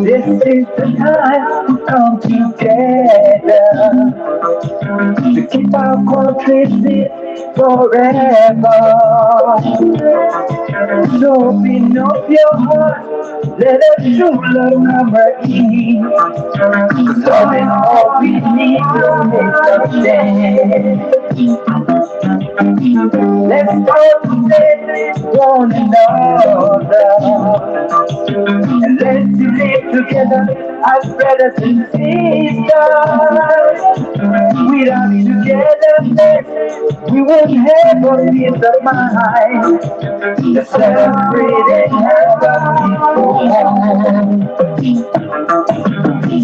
This is the time to come together to keep our country fit forever. So open up your heart, let us show love number E. So in all we need to make a stand. Let's all stand one another. And let's live together as brothers and sisters. Without togetherness, we won't have a peace of mind. To celebrate and have a peaceful home.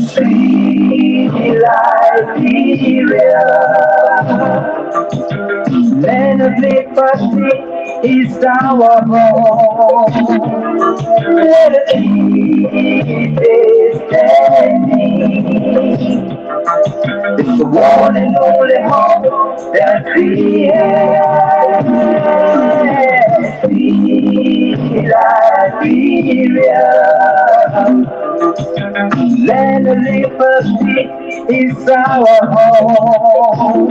Sweet Liberia, land of liberty is our home. Let us keep it standing. It's the one and only home that we have. Sweet Liberia, land of liberty is our home.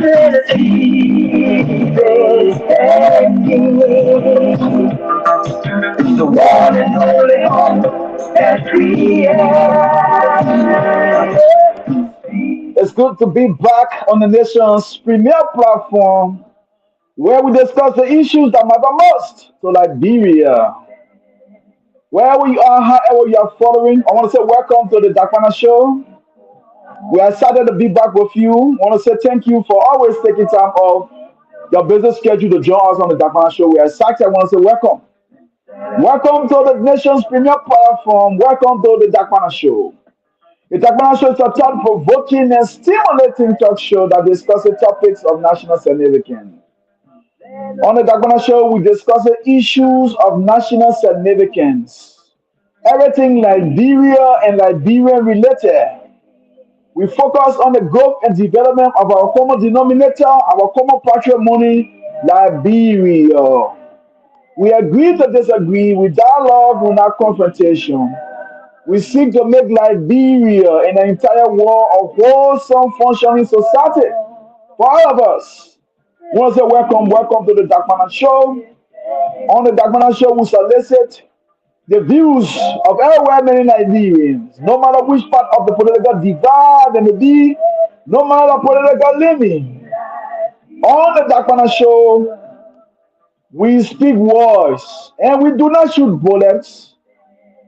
Let us keep it standing. It's the one and only home that we have. It's good to be back on the nation's premier platform where we discuss the issues that matter most to Liberia. Wherever you are, however you are following, I want to say welcome to the Dakpannah Show. We are excited to be back with you. I want to say thank you for always taking time off your business schedule to join us on the Dakpannah Show. We are excited. I want to say welcome. Welcome to the nation's premier platform. Welcome to the Dakpannah Show. The Dakpannah Show is a thought-provoking and stimulating talk show that discusses topics of national significance. On the Dakpannah Show, we discuss the issues of national significance. Everything Liberia and Liberian related. We focus on the growth and development of our common denominator, our common patrimony, Liberia. We agree to disagree, we dialogue without confrontation. We seek to make Liberia and the entire world a wholesome, functioning society for all of us. I want to say welcome to the Dakpannah Show. On the Dakpannah Show, we solicit the views of everywhere many Nigerians, no matter which part of the political divide they may be, no matter the political living. On the Dakpannah Show, we speak words and we do not shoot bullets.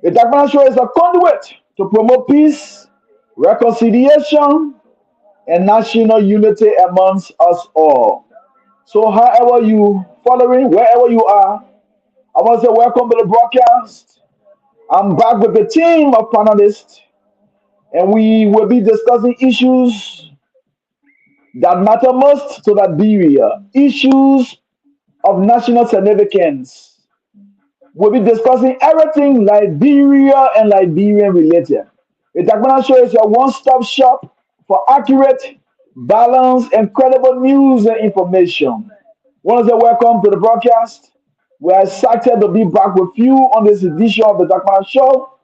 The Dakpannah Show is a conduit to promote peace, reconciliation, and national unity amongst us all. So, however you following, wherever you are, I want to say welcome to the broadcast. I'm back with a team of panelists, and we will be discussing issues that matter most to Liberia, issues of national significance. We'll be discussing everything Liberia and Liberian related. The Dakpannah Show is your one-stop shop for accurate, balanced, and credible news and information. Want to say welcome to the broadcast. We are excited to be back with you on this edition of the Dakpannah Show.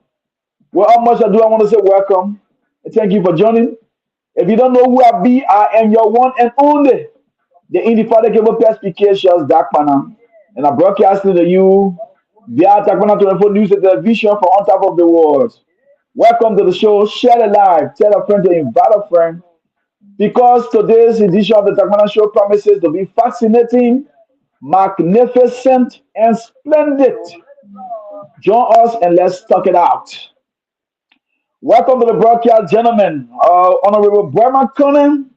Without much ado, I want to say welcome and thank you for joining. If you don't know who I be, I am your one and only, the indefatigable perspicacious Dakpannah, and I'm broadcasting to you via Dakpannah 24 News and Television from on top of the world. Welcome to the show. Share it live. Tell a friend to invite a friend. Because today's edition of the Dakpannah Show promises to be fascinating, magnificent, and splendid. Join us and let's talk it out. Welcome to the broadcast, gentlemen. Honorable Bremer Conan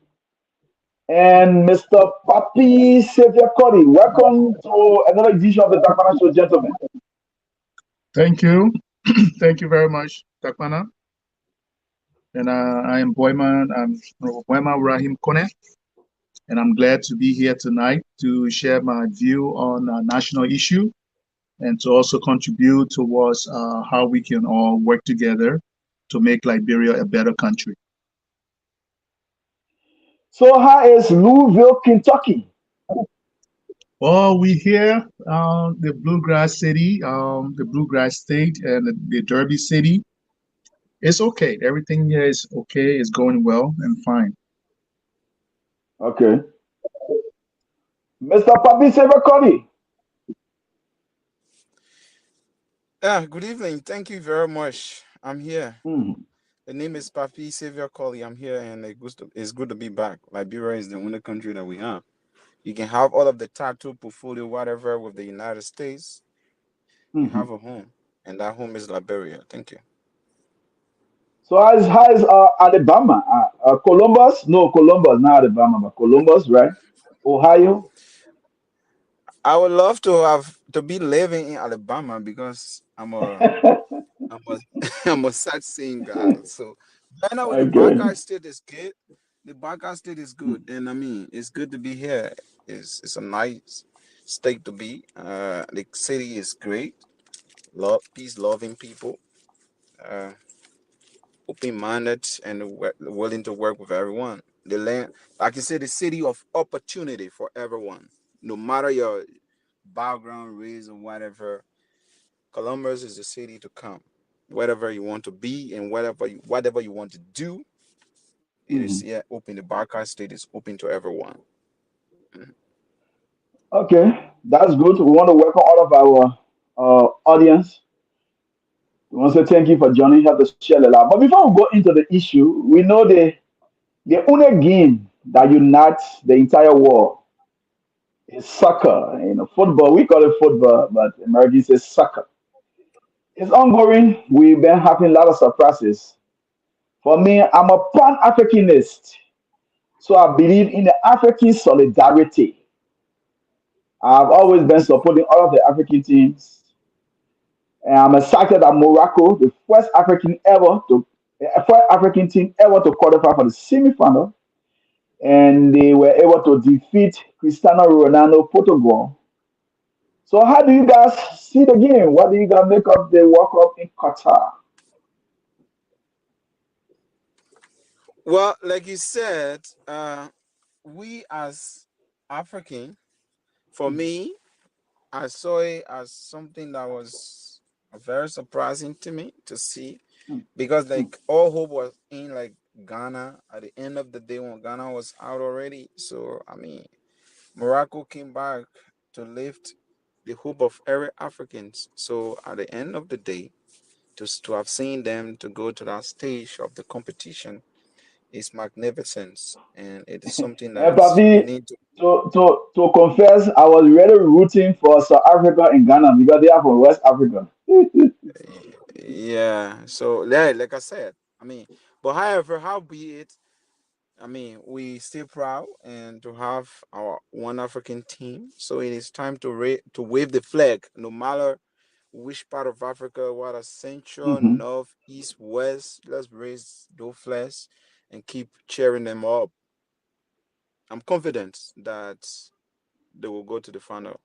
and Mr. Papi Xavier Cody. Welcome to another edition of the Dakpannah Show, gentlemen. Thank you. Thank you very much, Dakpannah. And I am I'm Boyman Rahim Kone, and I'm glad to be here tonight to share my view on a national issue and to also contribute towards how we can all work together to make Liberia a better country. So, how is Louisville, Kentucky? Well, we here, the Bluegrass City, the Bluegrass State, and the Derby City. It's okay. Everything here is okay. It's going well and fine. Okay. Mr. Papi Xavier Cody. Yeah, good evening. Thank you very much. I'm here. Mhm. The name is Papi Xavier Colley. I'm here, and it's good to be back. Liberia is the only country that we have. You can have all of the tattoo, portfolio, whatever with the United States. You Mhm. have a home, and that home is Liberia. Thank you. So, how is Alabama? Columbus? No, Columbus, not Alabama, but Columbus, right? Ohio? I would love to have to be living in Alabama because I'm a I'm a sightseeing guy. So right now the Okay. Baca state is good. The Baca state is good, and I mean it's good to be here. It's a nice state to be. The city is great. Love peace, loving people. Uh, Open minded and willing to work with everyone. The land, like you said, the city of opportunity for everyone, no matter your background, race, or whatever. Columbus is the city to come. Whatever you want to be and whatever you want to do, it is Mhm. yeah open. The Barca State is open to everyone. Mhm. Okay, that's good. We want to welcome all of our audience. We want to say thank you for joining here to share the love. But before we go into the issue, we know the only game that unites the entire world is soccer. You know, football. We call it football, but Americans say soccer. It's ongoing. We've been having a lot of surprises. For me, I'm a pan Africanist, so I believe in the African solidarity. I've always been supporting all of the African teams. And I'm excited that Morocco, the first African team ever to qualify for the semi-final, and they were able to defeat Cristiano Ronaldo Portugal. So how do you guys see the game? What do you guys make of the World Cup in Qatar? Well, like you said, we as African, for Mhm, me, I saw it as something that was very surprising to me to see mhm, because mhm, like all hope was in like Ghana at the end of the day when Ghana was out already. So I mean, Morocco came back to lift the hope of every Africans. So at the end of the day, to have seen them to go to that stage of the competition is magnificent, and it is something And that we probably need to. to confess, I was really rooting for South Africa and Ghana because they are from West Africa. Yeah. So yeah, like I said, I mean, but however, how be it, I mean, we still proud and to have our one African team. So it is time to to wave the flag, no matter which part of Africa, whether central, Mhm. north, east, west. Let's raise those flags and keep cheering them up. I'm confident that they will go to the final.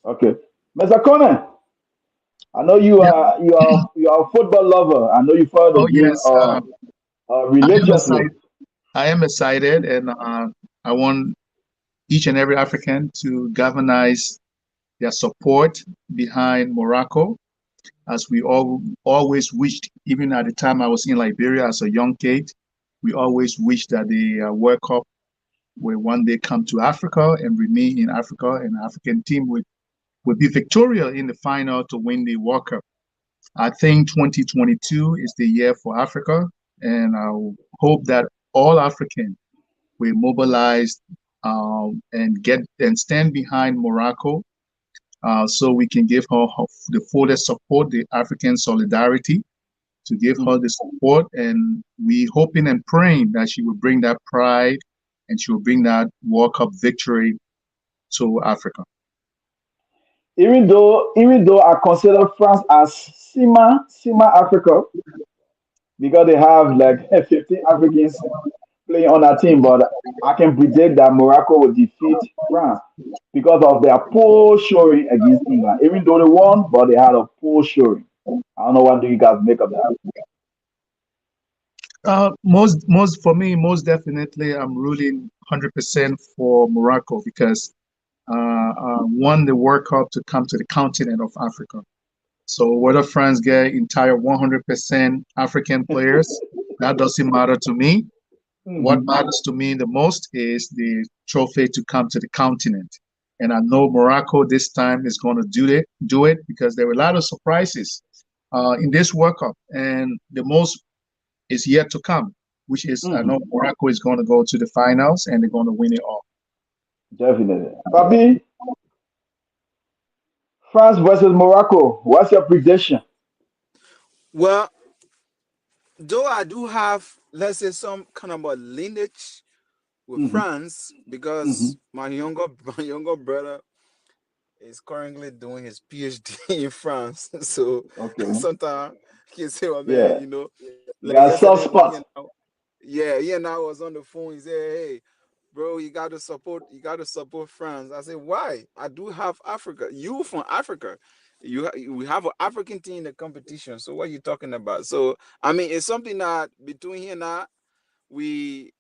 Okay, Mr. Conan, I know you Yeah. are a football lover. I know you follow the Oh game yes. I am religiously. excited. I am excited, and I want each and every African to galvanize their support behind Morocco, as we all always wished. Even at the time I was in Liberia as a young kid, we always wished that the World Cup will one day come to Africa and remain in Africa, and the African team would be victorious in the final to win the World Cup. I think 2022 is the year for Africa, and I hope that all Africans will mobilize and get and stand behind Morocco so we can give her the fullest support, the African solidarity, to give her the support. And we hoping and praying that she will bring that pride and she will bring that World Cup victory to Africa. Even though I consider France as Sima Africa because they have like 15 Africans playing on that team, but I can predict that Morocco will defeat France because of their poor showing against England. Even though they won, but they had a poor showing. I don't know what do you guys make of that. Most for me, most definitely, I'm rooting 100% for Morocco because won the World Cup to come to the continent of Africa. So whether France get entire 100% African players, that doesn't matter to me. What Hmm. matters to me the most is the trophy to come to the continent. And I know Morocco this time is going to do it because there were a lot of surprises in this World Cup, and the most is yet to come, which is I know Hmm. Morocco is going to go to the finals and they're going to win it all. Definitely. Papi, France versus Morocco. What's your prediction? Well, though I do have, let's say, some kind of a lineage with Hmm. France because Hmm. my younger my younger brother is currently doing his PhD in France. So Okay. sometimes he say, "Oh man, Yeah. You like got soft yesterday spot. he and I was on the phone. He said, "Hey, bro, you got to support France." I said, "Why? I do have Africa. You from Africa. We have an African team in the competition. So what are you talking about?" So I mean, it's something that between he and I, we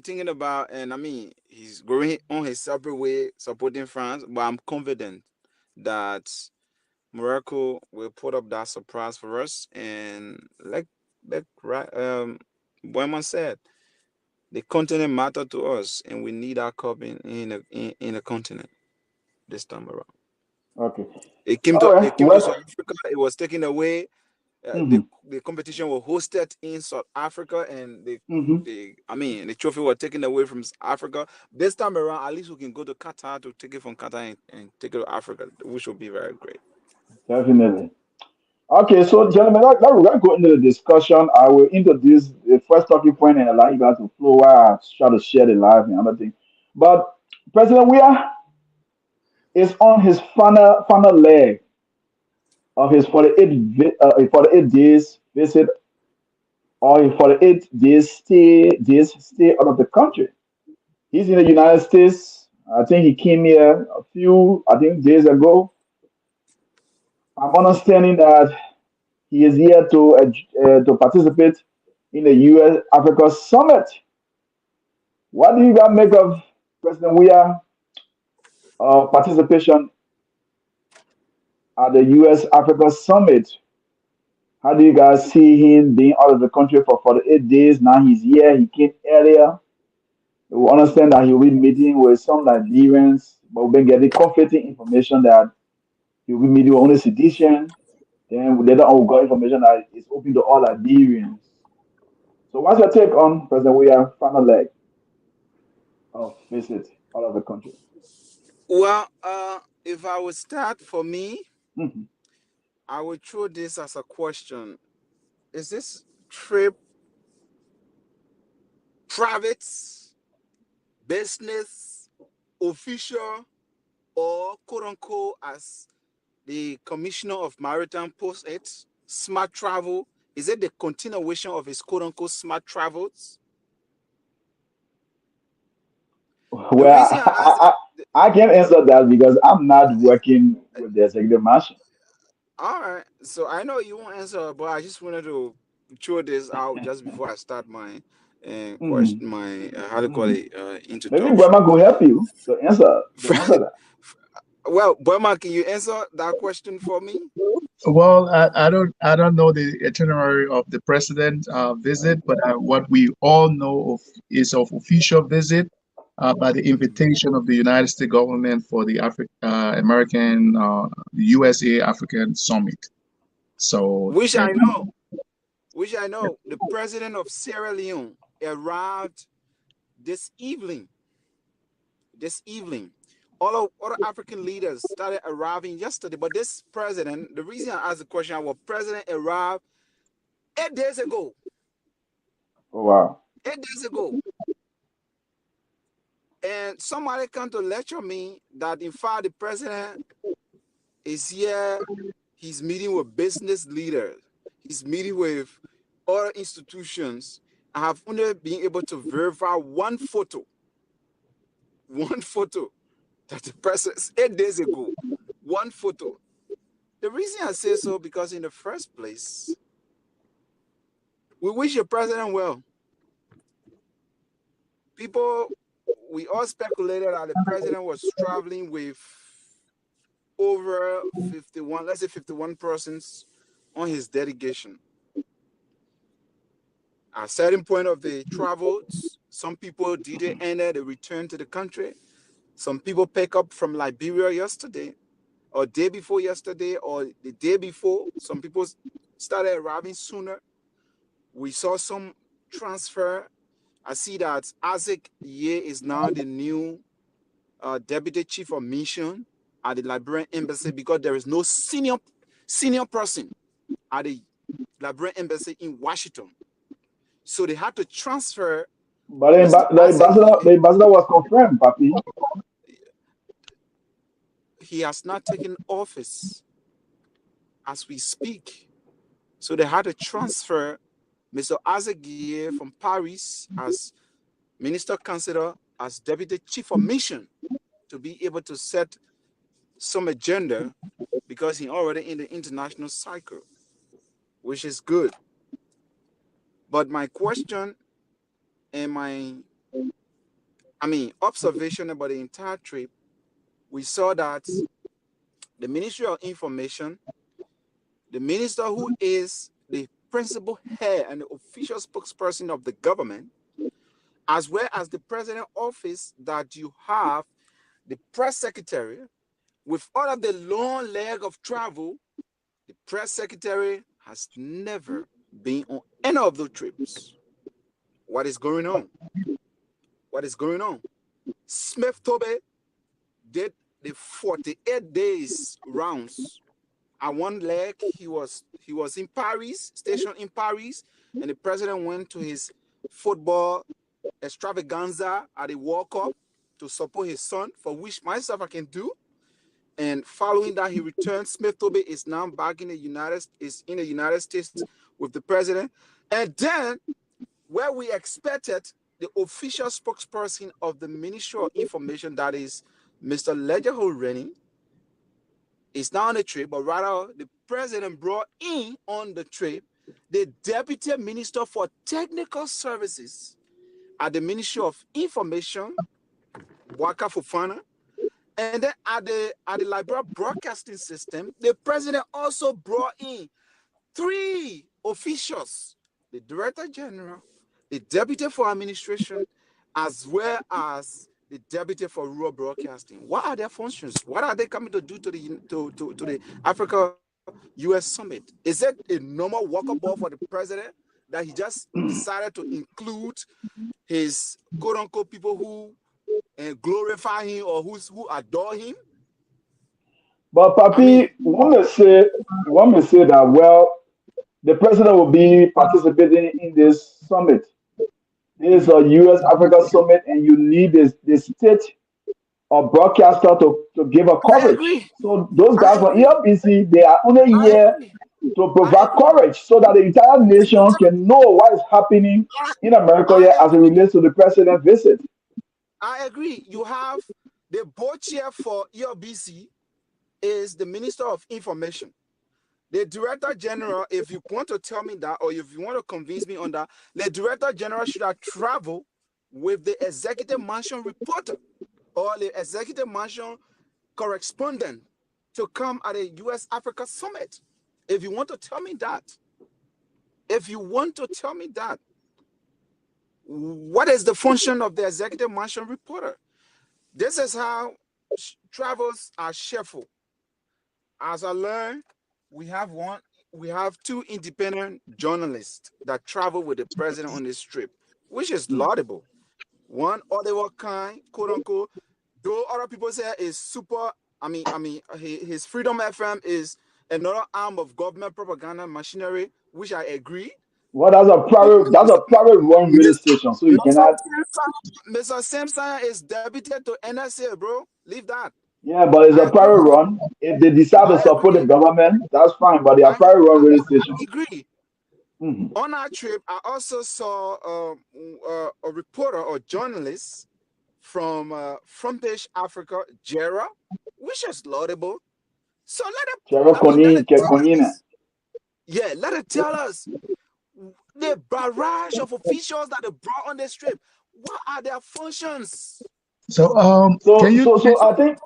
thinking about, and I mean, he's going on his separate way supporting France, but I'm confident that Morocco will put up that surprise for us. And like right, Boyman said, the continent matter to us, and we need our cup in the continent this time around. Okay. It came All to right. it came to South Well. Africa. It was taken away. Hmm. The competition was hosted in South Africa, and Hmm. the trophy was taken away from Africa. This time around, at least we can go to Qatar to take it from Qatar and take it to Africa, which will be very great. Definitely. Okay, so gentlemen, we're going to go into the discussion. I will introduce the first talking point and allow you guys to flow while I try to share the live and other thing. But President Weah is on his final leg of his 48 days visit or his 48 days stay out of the country. He's in the United States. I think he came here a few, I think, days ago. I'm understanding that he is here to participate in the U.S. Africa Summit. What do you guys make of President Weah participation at the U.S. Africa Summit? How do you guys see him being out of the country for 48 days? Now he's here. He came earlier. We understand that he'll be meeting with some Liberians, but we've been getting conflicting information that he'll be meeting with only sedition. Then later on, we got information that it's open to all Liberians. So, what's your take on President Weah final leg of visit all over the country? Well, if I would start for me, Mhm. I would throw this as a question: is this trip private, business, official, or quote unquote, as the Commissioner of Maritime post it, smart travel? Is it the continuation of his quote unquote smart travels? The Well, reason I asked that, I can't answer that because I'm not working with the executive mansion. all right. So I know you won't answer, but I just wanted to throw this out just before I start my Mhm. question, my how to call Mhm. it Maybe Grandma introduction. could help you to answer that. Well, Burma, can you answer that question for me? Well, I don't know the itinerary of the president visit, but what we all know of is of official visit by the invitation of the United States government for the American USA African Summit. So Which I and know, which I know, the president of Sierra Leone arrived this evening. This evening, all of other African leaders started arriving yesterday. But this president, the reason I asked the question, our president arrived 8 days ago. Oh, wow. 8 days ago. And somebody come to lecture me that in fact the president is here, he's meeting with business leaders, he's meeting with other institutions. I have only been able to verify one photo that the president 8 days ago. One photo. The reason I say so, because in the first place, we wish the president well. We all speculated that the president was traveling with over 51, let's say 51 persons on his delegation. At a certain point of the travels, some people did enter, they returned to the country. Some people pick up from Liberia yesterday, or day before yesterday, or the day before. Some people started arriving sooner. We saw some transfer. I see that Isaac Ye is now the new deputy chief of mission at the Liberian embassy, because there is no senior person at the Liberian embassy in Washington. So they had to transfer But Mr. Isaac the Ye. ambassador was confirmed, Papi. He has not taken office as we speak. So they had to transfer Mr. Isaac Ye from Paris as minister counselor, as deputy chief of mission, to be able to set some agenda, because he's already in the international cycle, which is good. But my question and my observation about the entire trip, we saw that the Ministry of Information, the minister who is the principal head and the official spokesperson of the government, as well as the president office, that you have the press secretary, with all of the long leg of travel, the press secretary has never been on any of those trips. What is going on? What is going on? Smith Tobe did the 48 days rounds. At one leg, he was in Paris, stationed in Paris, and the president went to his football extravaganza at the World Cup to support his son, for which myself I can do. And following that, he returned. Smith Tobe is now back in the United States with the president. And then, where we expected the official spokesperson of the Ministry of Information, that is Mr. Lejeho Rennie, is not on the trip, but rather the president brought in on the trip the Deputy Minister for Technical Services at the Ministry of Information, Waka Fofana. And then at the Liberia Broadcasting System, the president also brought in 3 officials: the Director General, the Deputy for Administration, as well as the Deputy for Rural Broadcasting. What are their functions? What are they coming to do to the Africa-US Summit? Is it a normal walkable for the president that he just decided to include his quote-unquote people who glorify him or who adore him? But I mean, Papi, one may say that, well, the president will be participating in this summit. This is a US Africa summit, and you need the state or broadcaster to give a I coverage. agree. So those I guys from agree. ELBC, they are only I here agree. to I provide agree. coverage so that the entire The nation entire, can know what is happening I, in America I here as it agree. relates to the president's visit. I agree. You have the board chair for ELBC is the Minister of Information. The Director General, if you want to tell me that, or if you want to convince me on that, the Director General should have traveled with the Executive Mansion reporter or the Executive Mansion correspondent to come at a US Africa summit. If you want to tell me that, what is the function of the Executive Mansion reporter? This is how travels are shuffled. As I learned, we have 2 independent journalists that travel with the president on this trip, which is laudable. One, Oliver Kine, quote unquote, Though other people say is super. His Freedom FM is another arm of government propaganda machinery, which I agree. Well, that's a private run radio station, so you Mr. cannot. Simpson is deputy to NSA, bro. Leave that. Yeah, but it's I a agree private with you. run. If they decide to I support the agree. government, that's fine. But they are private run radio station. I agree. Mhm. On our trip, I also saw a reporter or journalist from Frontish Africa, Jera, which is laudable. So let it tell Chekonina. us. Yeah, let it tell us the barrage of officials that they brought on this trip. What are their functions? So can So, you, so, so I think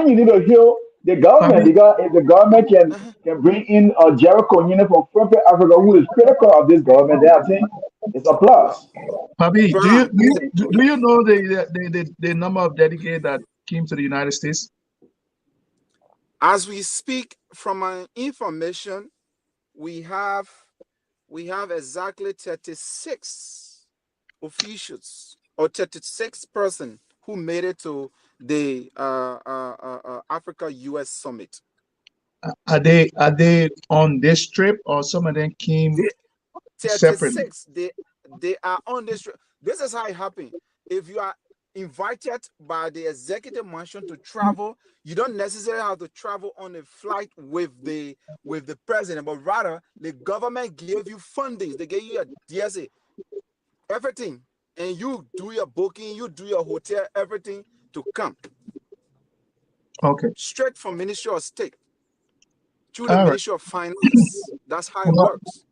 you need to hear the government Papi, because if the government can bring in a Jericho unit from Frontier Africa who is critical of this government, then I think it's a plus. Papi, Bruh, do you know the number of delegates that came to the United States? as we speak from my information, we have exactly 36 officials or 36 person who made it to the Africa US summit. Are they on this trip, or some of them came The separately? 36 they are on this trip. This is how it happened. If you are invited by the executive mansion to travel, you don't necessarily have to travel on a flight with the president, but rather the government gave you fundings. They gave you a DSA, everything, and you do your booking, you do your hotel, everything to come Okay. straight from Ministry of State through the All right. Ministry of Finance. That's how it Well, works.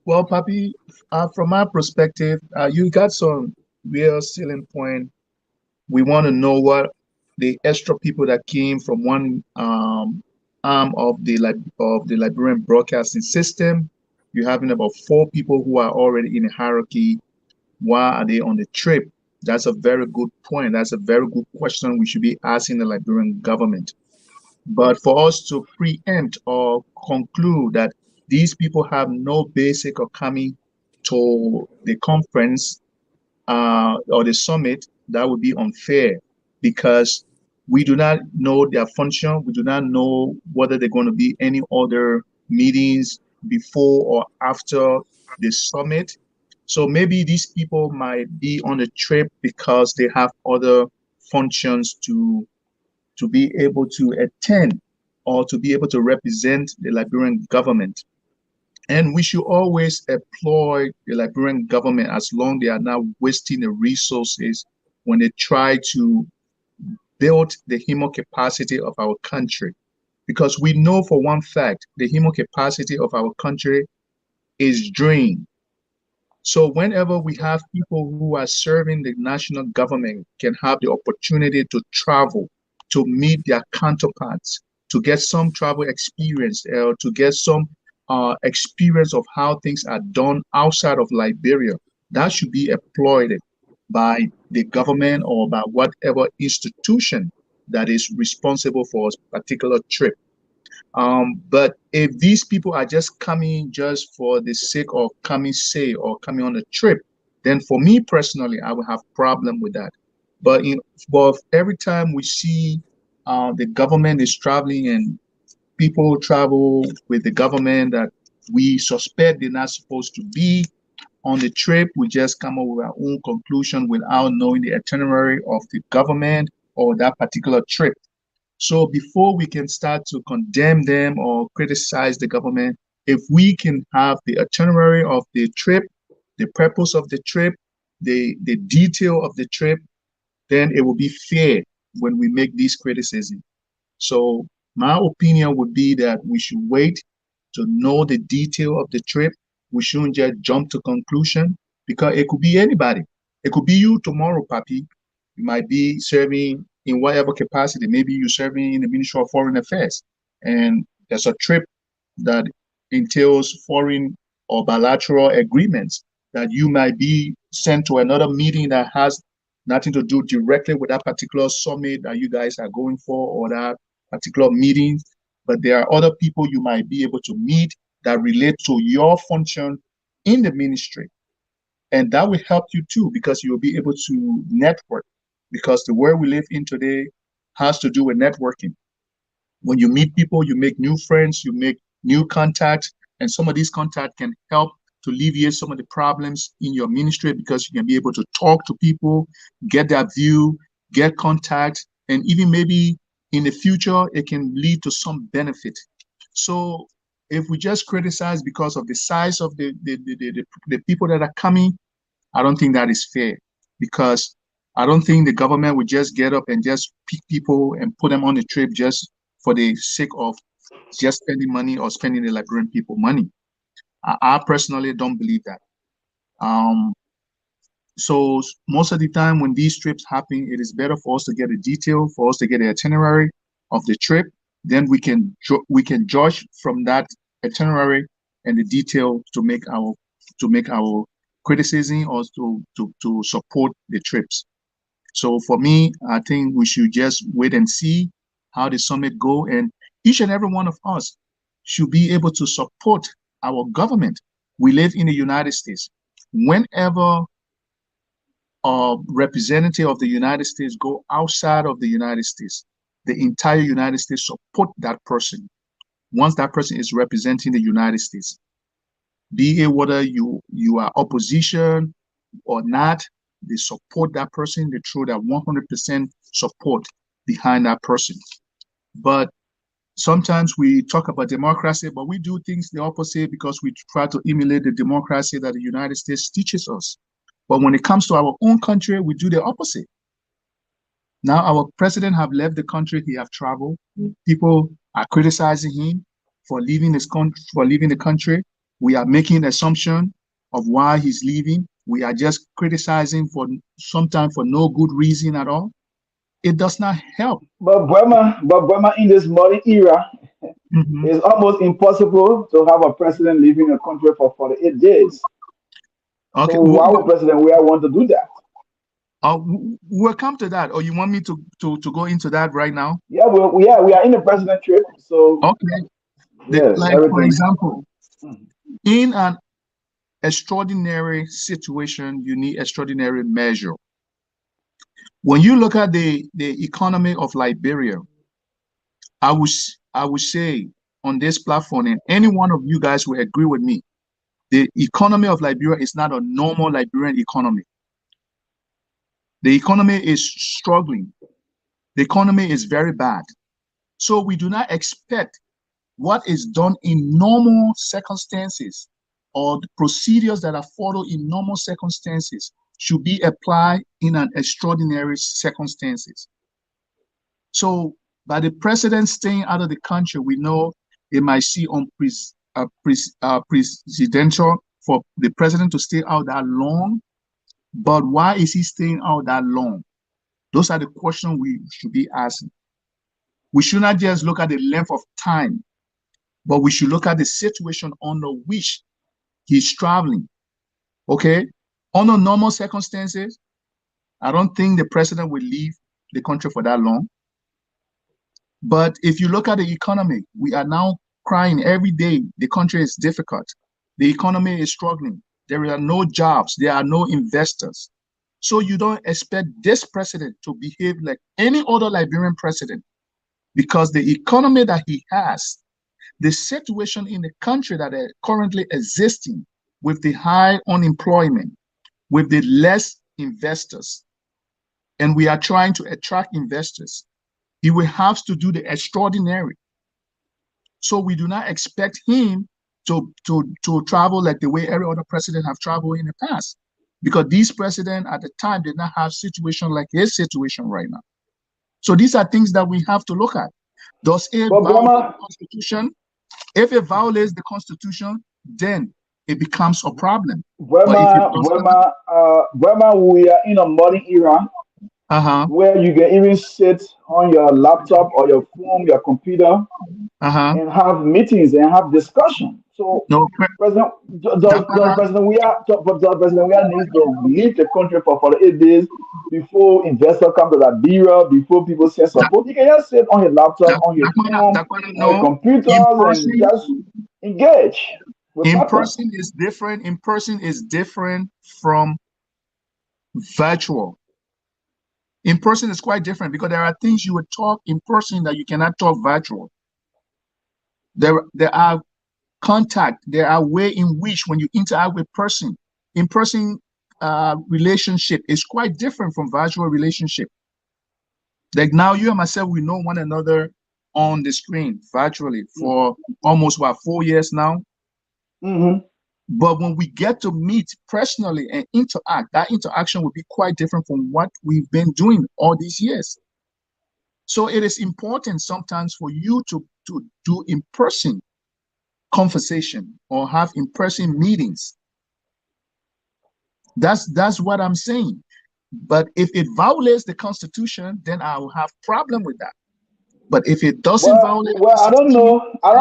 well, Papi, from my perspective, you got some real selling point. We want to know what the extra people that came from one arm of the Liberian broadcasting system. You're having about four people who are already in a hierarchy. Why are they on the trip? That's a very good point. That's a very good question we should be asking the Liberian government. But for us to preempt or conclude that these people have no basic or coming to the conference or the summit, that would be unfair because we do not know their function. We do not know whether they're going to be any other meetings before or after the summit. So maybe these people might be on the trip because they have other functions to be able to attend or to be able to represent the Liberian government. And we should always employ the Liberian government as long they are not wasting the resources when they try to build the human capacity of our country. Because we know for one fact the human capacity of our country is drained. So whenever we have people who are serving the national government can have the opportunity to travel, to meet their counterparts, to get some travel experience, or to get some experience of how things are done outside of Liberia, that should be employed by the government or by whatever institution that is responsible for a particular trip. But if these people are just coming just for the sake of coming, say, or coming on a trip, then for me personally, I would have problem with that. But every time we see the government is traveling and people travel with the government that we suspect they're not supposed to be on the trip, we just come up with our own conclusion without knowing the itinerary of the government or that particular trip. So before we can start to condemn them or criticize the government, if we can have the itinerary of the trip, the purpose of the trip, the detail of the trip, then it will be fair when we make these criticisms. So my opinion would be that we should wait to know the detail of the trip. We shouldn't just jump to conclusion because it could be anybody. It could be you tomorrow, Papi. You might be serving in whatever capacity. Maybe you're serving in the Ministry of Foreign Affairs, and there's a trip that entails foreign or bilateral agreements that you might be sent to another meeting that has nothing to do directly with that particular summit that you guys are going for or that particular meeting. But there are other people you might be able to meet that relate to your function in the ministry. And that will help you too, because you'll be able to network because the world we live in today has to do with networking. When you meet people, you make new friends, you make new contacts, and some of these contacts can help to alleviate some of the problems in your ministry because you can be able to talk to people, get their view, get contact, and even maybe in the future, it can lead to some benefit. So if we just criticize because of the size of the people that are coming, I don't think that is fair, because I don't think the government would just get up and just pick people and put them on the trip just for the sake of just spending money or spending the Liberian people money. I personally don't believe that. Um, so most of the time when these trips happen, it is better for us to get a detail, for us to get the itinerary of the trip. Then we can judge from that itinerary and the detail to make our criticism or to support the trips. So for me, I think we should just wait and see how the summit go, and each and every one of us should be able to support our government. We live in the United States. Whenever a representative of the United States go outside of the United States, the entire United States support that person once that person is representing the United States. Be it whether you are opposition or not, they support that person. They throw that 100% support behind that person. But sometimes we talk about democracy, but we do things the opposite because we try to emulate the democracy that the United States teaches us. But when it comes to our own country, we do the opposite. Now our president have left the country. He have traveled. People are criticizing him for leaving the country. We are making assumption of why he's leaving. We are just criticizing for sometimes for no good reason at all. It does not help. Burma, in this modern era, Mhm. it's almost impossible to have a president leaving a country for 48 days. So Okay, why would President Weah want to do that? we'll come to that. Or you want me to go into that right now? We are in a president trip, so Okay. yes, Like for everything. example, Mhm. in an extraordinary situation, you need extraordinary measure. When you look at the economy of Liberia, I would say on this platform, and any one of you guys will agree with me, the economy of Liberia is not a normal Liberian economy. The economy is struggling. The economy is very bad. So we do not expect what is done in normal circumstances or the procedures that are followed in normal circumstances should be applied in an extraordinary circumstances. So by the president staying out of the country, we know it might see presidential for the president to stay out that long. But why is he staying out that long? Those are the questions we should be asking. We should not just look at the length of time, but we should look at the situation under which he's traveling. Okay? Under normal circumstances, I don't think the president will leave the country for that long. But if you look at the economy, we are now crying every day. The country is difficult. The economy is struggling. There are no jobs. There are no investors. So you don't expect this president to behave like any other Liberian president because the economy that he has, the situation in the country that are currently existing with the high unemployment, with the less investors, and we are trying to attract investors, he will have to do the extraordinary. So we do not expect him to travel like the way every other president have traveled in the past, because these presidents at the time did not have situation like his situation right now. So these are things that we have to look at. Does it But violate the Burma, Constitution? If it violates the Constitution, then it becomes a problem. But if it does not, Burma, we are in a modern era uh-huh, where you can even sit on your laptop or your phone, your computer, uh-huh. and have meetings and have discussion. So, No, President does Dakpannah, President Weah needs to leave the country for 48 days before investors come to Liberia, before people send support. You can just sit on your laptop, on your phone, Dakpannah, on your no. In computers, and person, just engage with in partners. person is different. In person is different from virtual. In person is quite different because there are things you would talk in person that you cannot talk virtual. There are contact. There are way in which when you interact with person, in person relationship is quite different from virtual relationship. Like now, you and myself, we know one another on the screen virtually for almost 4 years now. Mm-hmm. But when we get to meet personally and interact, that interaction will be quite different from what we've been doing all these years. So it is important sometimes for you to do in-person conversation or have in-person meetings. That's what I'm saying. But if it violates the Constitution, then I will have problem with that. But if it doesn't violate the I don't Constitution, know. I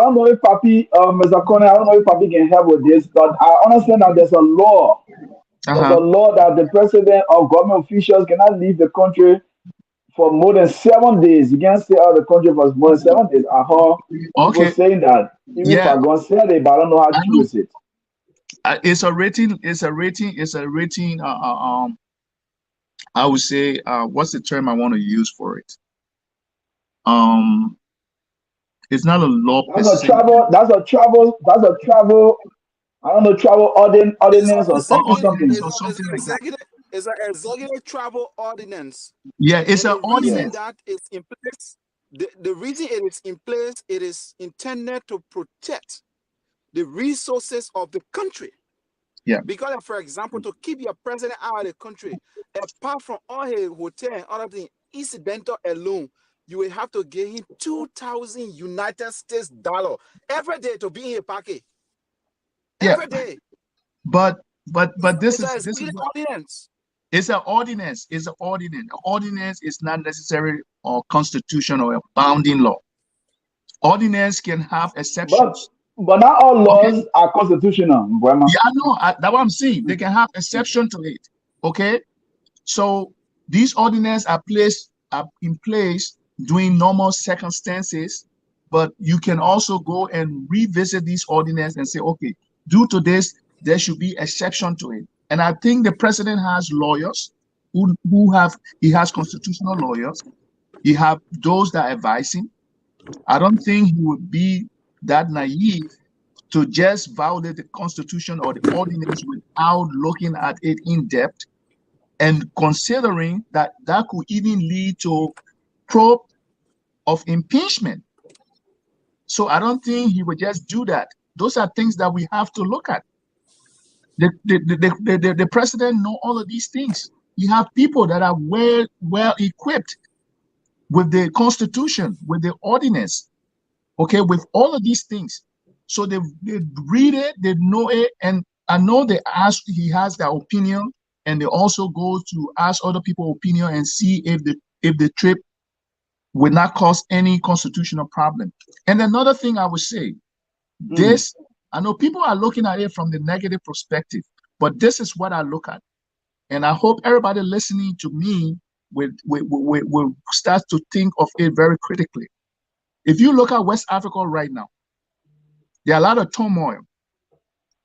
don't know if Papi, Mr. Corner, I don't know if Papi can help with this, but I understand that there's a law. There's a uh-huh. law that the president or government officials cannot leave the country for more than 7 days. You can't stay out of the country for more than 7 days. I heard people Okay, saying that. Even if yeah, I go and say it, but I don't know how I true know. is it. It's a rating. It's a rating. It's a rating. I would say, what's the term I want to use for it? Um, it's not a law per That's a se. travel. That's a travel. That's a travel. I don't know, travel It's ordinance an or Or something. executive. ordinance Something. or something like that. It's an executive travel ordinance, Yeah, it's and an the reason ordinance. Yes. that it's in place, the reason it is in place, it is intended to protect the resources of the country. Yeah, Because, for example, to keep your president out of the country, apart from all his hotel and other things, incidental alone, you will have to give him 2,000 United States dollar every day to be in a package. yeah. Every day. But this It's an is executive what ordinance. it's an ordinance. It's an ordinance. An ordinance is not necessary or constitution or a bounding law. Ordinance can have But exceptions. but not all Okay. laws are constitutional, Brahma. Yeah, I know. That's what I'm saying. They can have exception to it. Okay. So these ordinances are in place during normal circumstances, but you can also go and revisit these ordinances and say, okay, due to this, there should be exception to it. And I think the president has lawyers who have he has constitutional lawyers. He have those that advise him. I don't think he would be that naive to just violate the constitution or the ordinance without looking at it in depth and considering that that could even lead to probe of impeachment. So I don't think he would just do that. Those are things that we have to look at. The president know all of these things. You have people that are well equipped with the constitution, with the ordinance, okay, with all of these things. So they read it, they know it, and I know he has their opinion, and they also go to ask other people opinion and see if the trip will not cause any constitutional problem. And another thing I would say, Mm. this I know people are looking at it from the negative perspective, but this is what I look at, and I hope everybody listening to me will start to think of it very critically. If you look at West Africa right now, there are a lot of turmoil.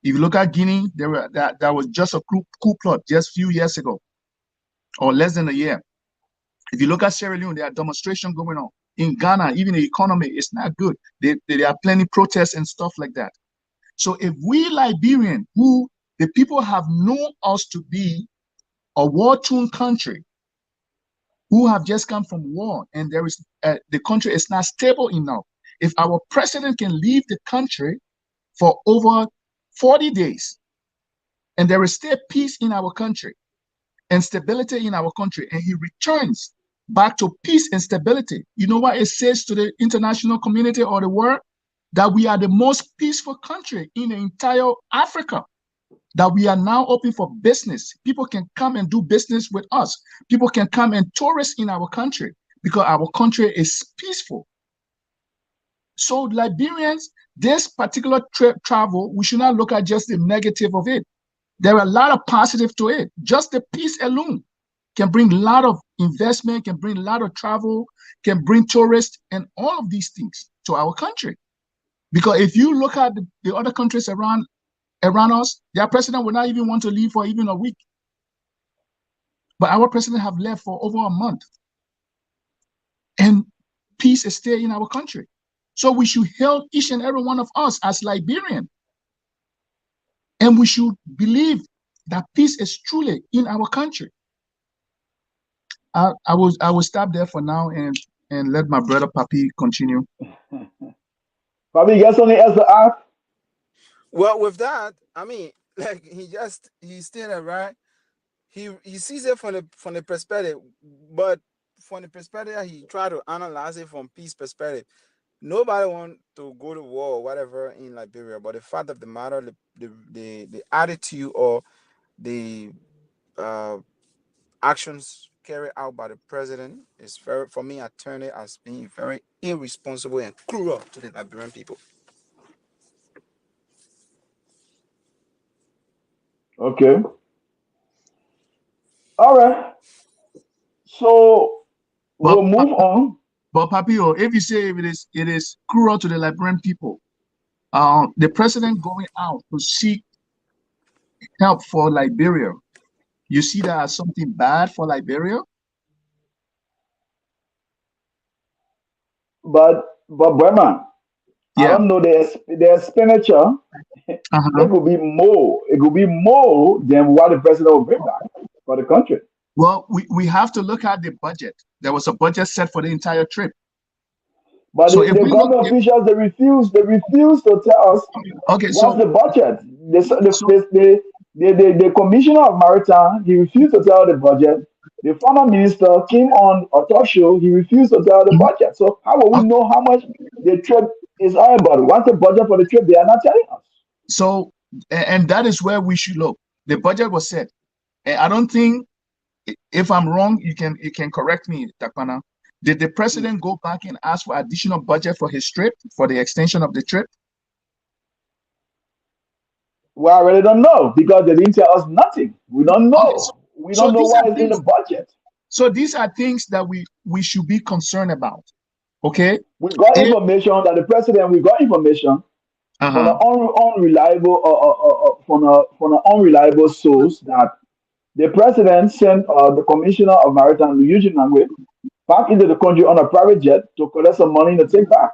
If you look at Guinea, there was just a coup plot just a few years ago, or less than a year. If you look at Sierra Leone, there are demonstrations going on. In Ghana, even the economy is not good. There are plenty protests and stuff like that. So if we Liberian, who the people have known us to be a war-torn country, who have just come from war, and the country is not stable enough. If our president can leave the country for over 40 days, and there is still peace in our country and stability in our country, and he returns back to peace and stability, you know what it says to the international community or the world? That we are the most peaceful country in the entire Africa. That we are now open for business. People can come and do business with us. People can come and tourist in our country because our country is peaceful. So Liberians, this particular travel, we should not look at just the negative of it. There are a lot of positive to it. Just the peace alone can bring a lot of investment, can bring a lot of travel, can bring tourists and all of these things to our country. Because if you look at the other countries around us, their president will not even want to leave for even a week. But our president have left for over a month, and peace is still in our country. So we should help each and every one of us as Liberian, and we should believe that peace is truly in our country. I will stop there for now and let my brother Papi continue. Papi, you got something else to add? Well, with that, I mean, like he stated, right? He sees it from the perspective, but from the perspective he tried to analyze it from peace perspective. Nobody want to go to war or whatever in Liberia, but the fact of the matter, the attitude or the uh, actions carried out by the president is very, for me, I turn it as being very irresponsible and cruel to the Liberian people. Okay. All right. So we'll But move on. but Papio, if you say it is cruel to the Liberian people, the president going out to seek help for Liberia, you see that as something bad for Liberia? But Breman, I Yeah. don't know the expenditure. Uh-huh. It could be more. It could be more than what the president will bring back for the country. Well, we have to look at the budget. There was a budget set for the entire trip. But So if the we look, government officials they refuse to tell us okay, what's so the budget. so The commissioner of maritime, he refused to tell the budget. The former minister came on a talk show, he refused to tell the mhm, budget. So how will we okay, know how much the trip is all about? What's the budget for the trip? They are not telling us. so and that is where we should look. The budget was set. And I don't think, if I'm wrong, you can correct me, Dakpannah. Did the president go back and ask for additional budget for his trip, for the extension of the trip? We already don't know because they didn't tell us nothing. We don't Okay, know. We so don't know these are what is in the things. budget. So these are things that we should be concerned about. Okay. We got If, information that the president, we got information from uh-huh. an unreliable from an unreliable source that the president sent the commissioner of maritime Eugene Nangwe back into the country on a private jet to collect some money to take back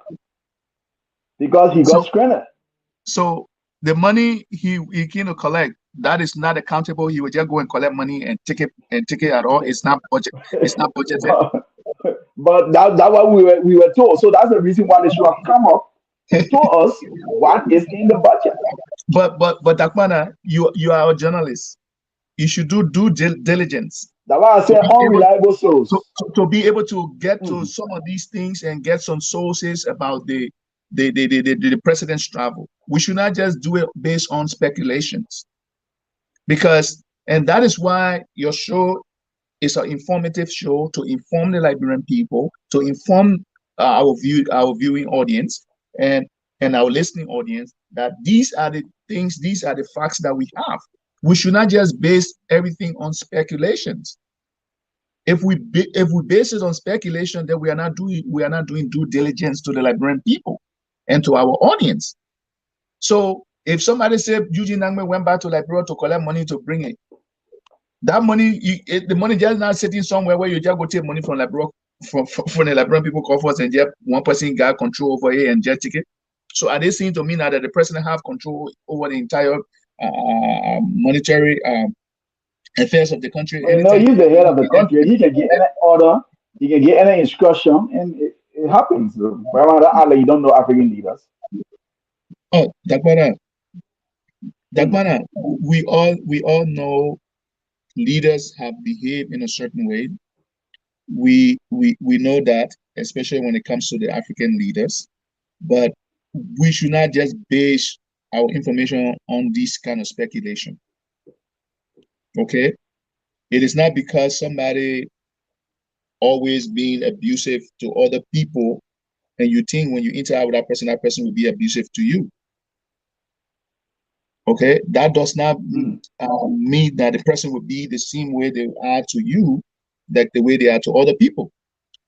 because he got So stranded. so the money he came to collect, that is not accountable. He would just go and collect money and take it at all. It's not budget. It's not budgeted. but that's what we were told. So that's the reason why they should have come up and told us what is in the budget. But Dakpannah, you are a journalist. You should do diligence That's why I to said be able unreliable source. to be able to get to Mhm. some of these things and get some sources about the president's travel. We should not just do it based on speculations, because and that is why your show is an informative show to inform the Liberian people, to inform our viewing audience and our listening audience that these are the things, these are the facts that we have. We should not just base everything on speculations. If we base it on speculation, then we are not doing due diligence to the Liberian people and to our audience. So if somebody said Eugene Nangme went back to Liberia to collect money to bring it, that money, the money just not sitting somewhere where you just go take money from Liberia, from the Liberian people coffers, and just one person got control over it and just take it. So are they saying to me now that the president have control over the entire monetary affairs of the country? But you know, Anytime he's the head of the country. He can get any order, he can get any instruction, and it happens. But you don't know African leaders. oh, Mm. Dakpannah, we all know leaders have behaved in a certain way. We know that, especially when it comes to the African leaders, but we should not just base our information on this kind of speculation. Okay, it is not because somebody always being abusive to other people, and you think when you interact with that person will be abusive to you. Okay, that does not Mm. mean that the person will be the same way they are to you, like the way they are to other people.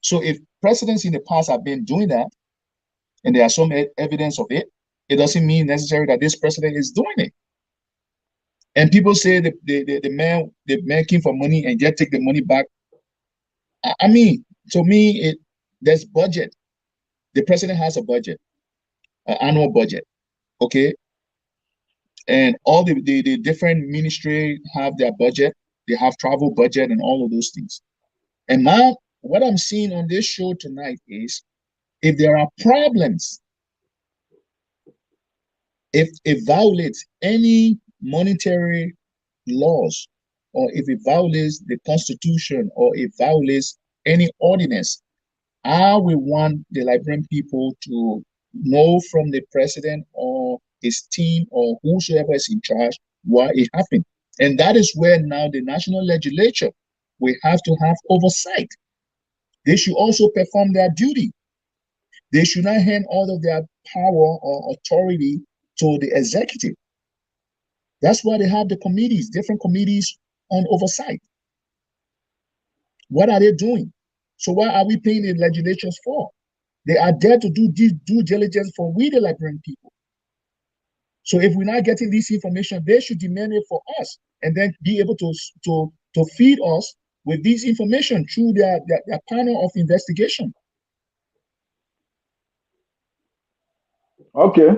So if presidents in the past have been doing that, and there are some evidence of it, it doesn't mean necessarily that this president is doing it. And people say the man came for money and just take the money back. I mean, to me, there's budget. The president has a budget, an annual budget, okay? And all the different ministry have their budget. They have travel budget and all of those things. And now, what I'm seeing on this show tonight is if there are problems, if it violates any monetary laws, or if it violates the Constitution, or it violates any ordinance, I will want the Liberian people to know from the president or his team or whosoever is in charge why it happened. And that is where now the national legislature will have to have oversight. They should also perform their duty. They should not hand all of their power or authority to the executive. That's why they have the committees, different committees on oversight. What are they doing? So why are we paying the legislatures for? They are there to do due diligence for we, the Liberian people. So if we're not getting this information, they should demand it for us and then be able to feed us with this information through their panel of investigation. Okay.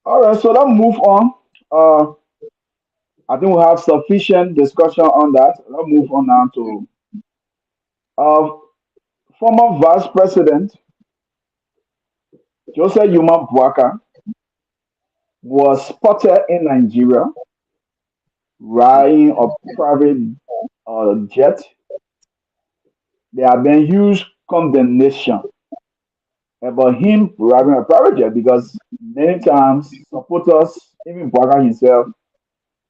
All right. So let's move on. I think we have sufficient discussion on that. Let's move on now to uh, former Vice President Joseph Yuma Buaka was spotted in Nigeria riding a private jet. There have been huge condemnation about him riding a private jet because many times supporters, even Buaka himself,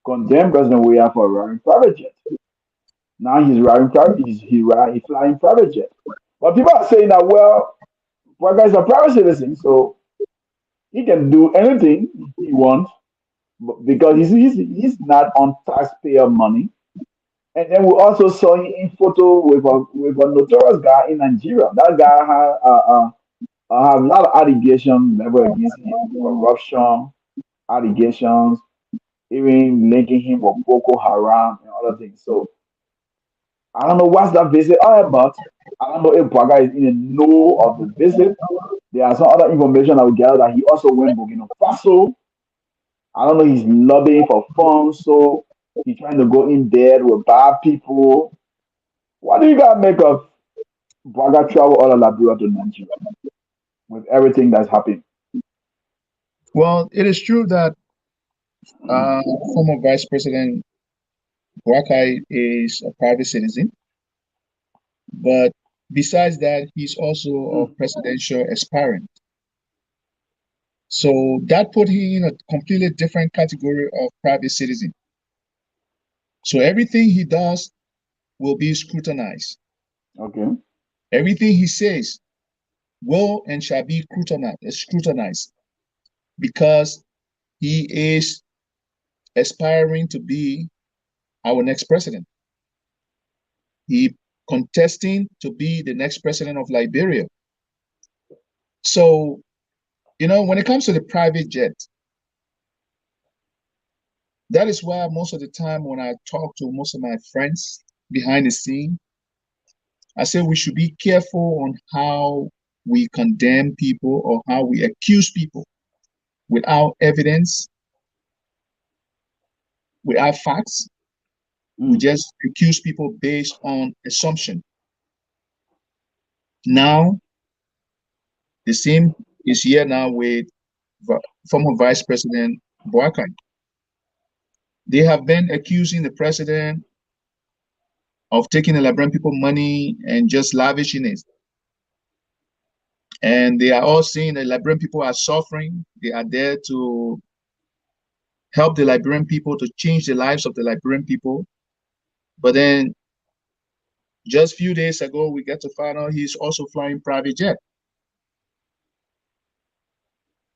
condemn President Weah for riding private jet. Now he's riding private, he's flying private jet. But people are saying that well, Buaka is a private citizen, so he can do anything he wants because he's not on taxpayer money. And then we also saw him in photo with a notorious guy in Nigeria. That guy have a lot of allegations leveled against him, corruption allegations, even linking him with Boko Haram and other things. So I don't know what's that visit all about. I don't know if Braga is in the know of the visit. There are some other information that we gather that he also went Burkina Faso. I don't know, he's lobbying for funds, so he's trying to go in there with bad people. What do you guys make of Braga travel all of Liberia to Nigeria with everything that's happening? Well, it is true that former Vice President Boakai is a private citizen, but besides that, he's also a Mm, presidential aspirant. So that put him in a completely different category of private citizen. So everything he does will be scrutinized. okay. Everything he says will and shall be scrutinized because he is aspiring to be our next president. He contesting to be the next president of Liberia. So, when it comes to the private jet, that is why most of the time when I talk to most of my friends behind the scene, I say we should be careful on how we condemn people or how we accuse people without evidence, without facts. We Mm, just accuse people based on assumption. Now, the same is here now with former Vice President Boakai. They have been accusing the president of taking the Liberian people money and just lavishing it. And they are all saying the Liberian people are suffering. They are there to help the Liberian people, to change the lives of the Liberian people. But then just a few days ago, we get to find out he's also flying private jet.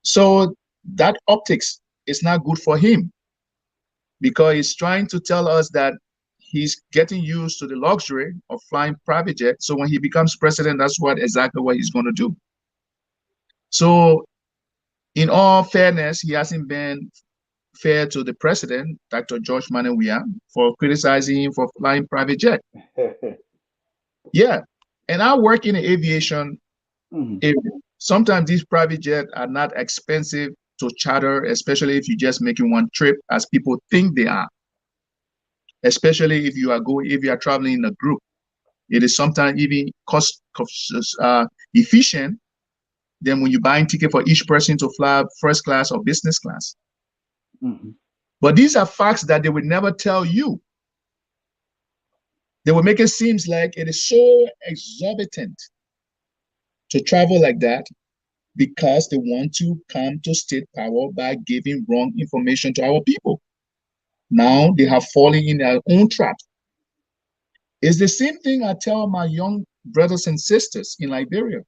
So that optics is not good for him because he's trying to tell us that he's getting used to the luxury of flying private jet. So when he becomes president, that's exactly what he's going to do. So in all fairness, he hasn't been fair to the president, Dr. George Manawia, for criticizing him for flying private jet. Yeah. And I work in the aviation area. Sometimes these private jets are not expensive to charter, especially if you're just making one trip, as people think they are. Especially if you are traveling in a group. It is sometimes even cost efficient than when you're buying ticket for each person to fly first class or business class. But these are facts that they would never tell you. They will make it seem like it is so exorbitant to travel like that because they want to come to state power by giving wrong information to our people. Now they have fallen in their own trap. It's the same thing I tell my young brothers and sisters in Liberia,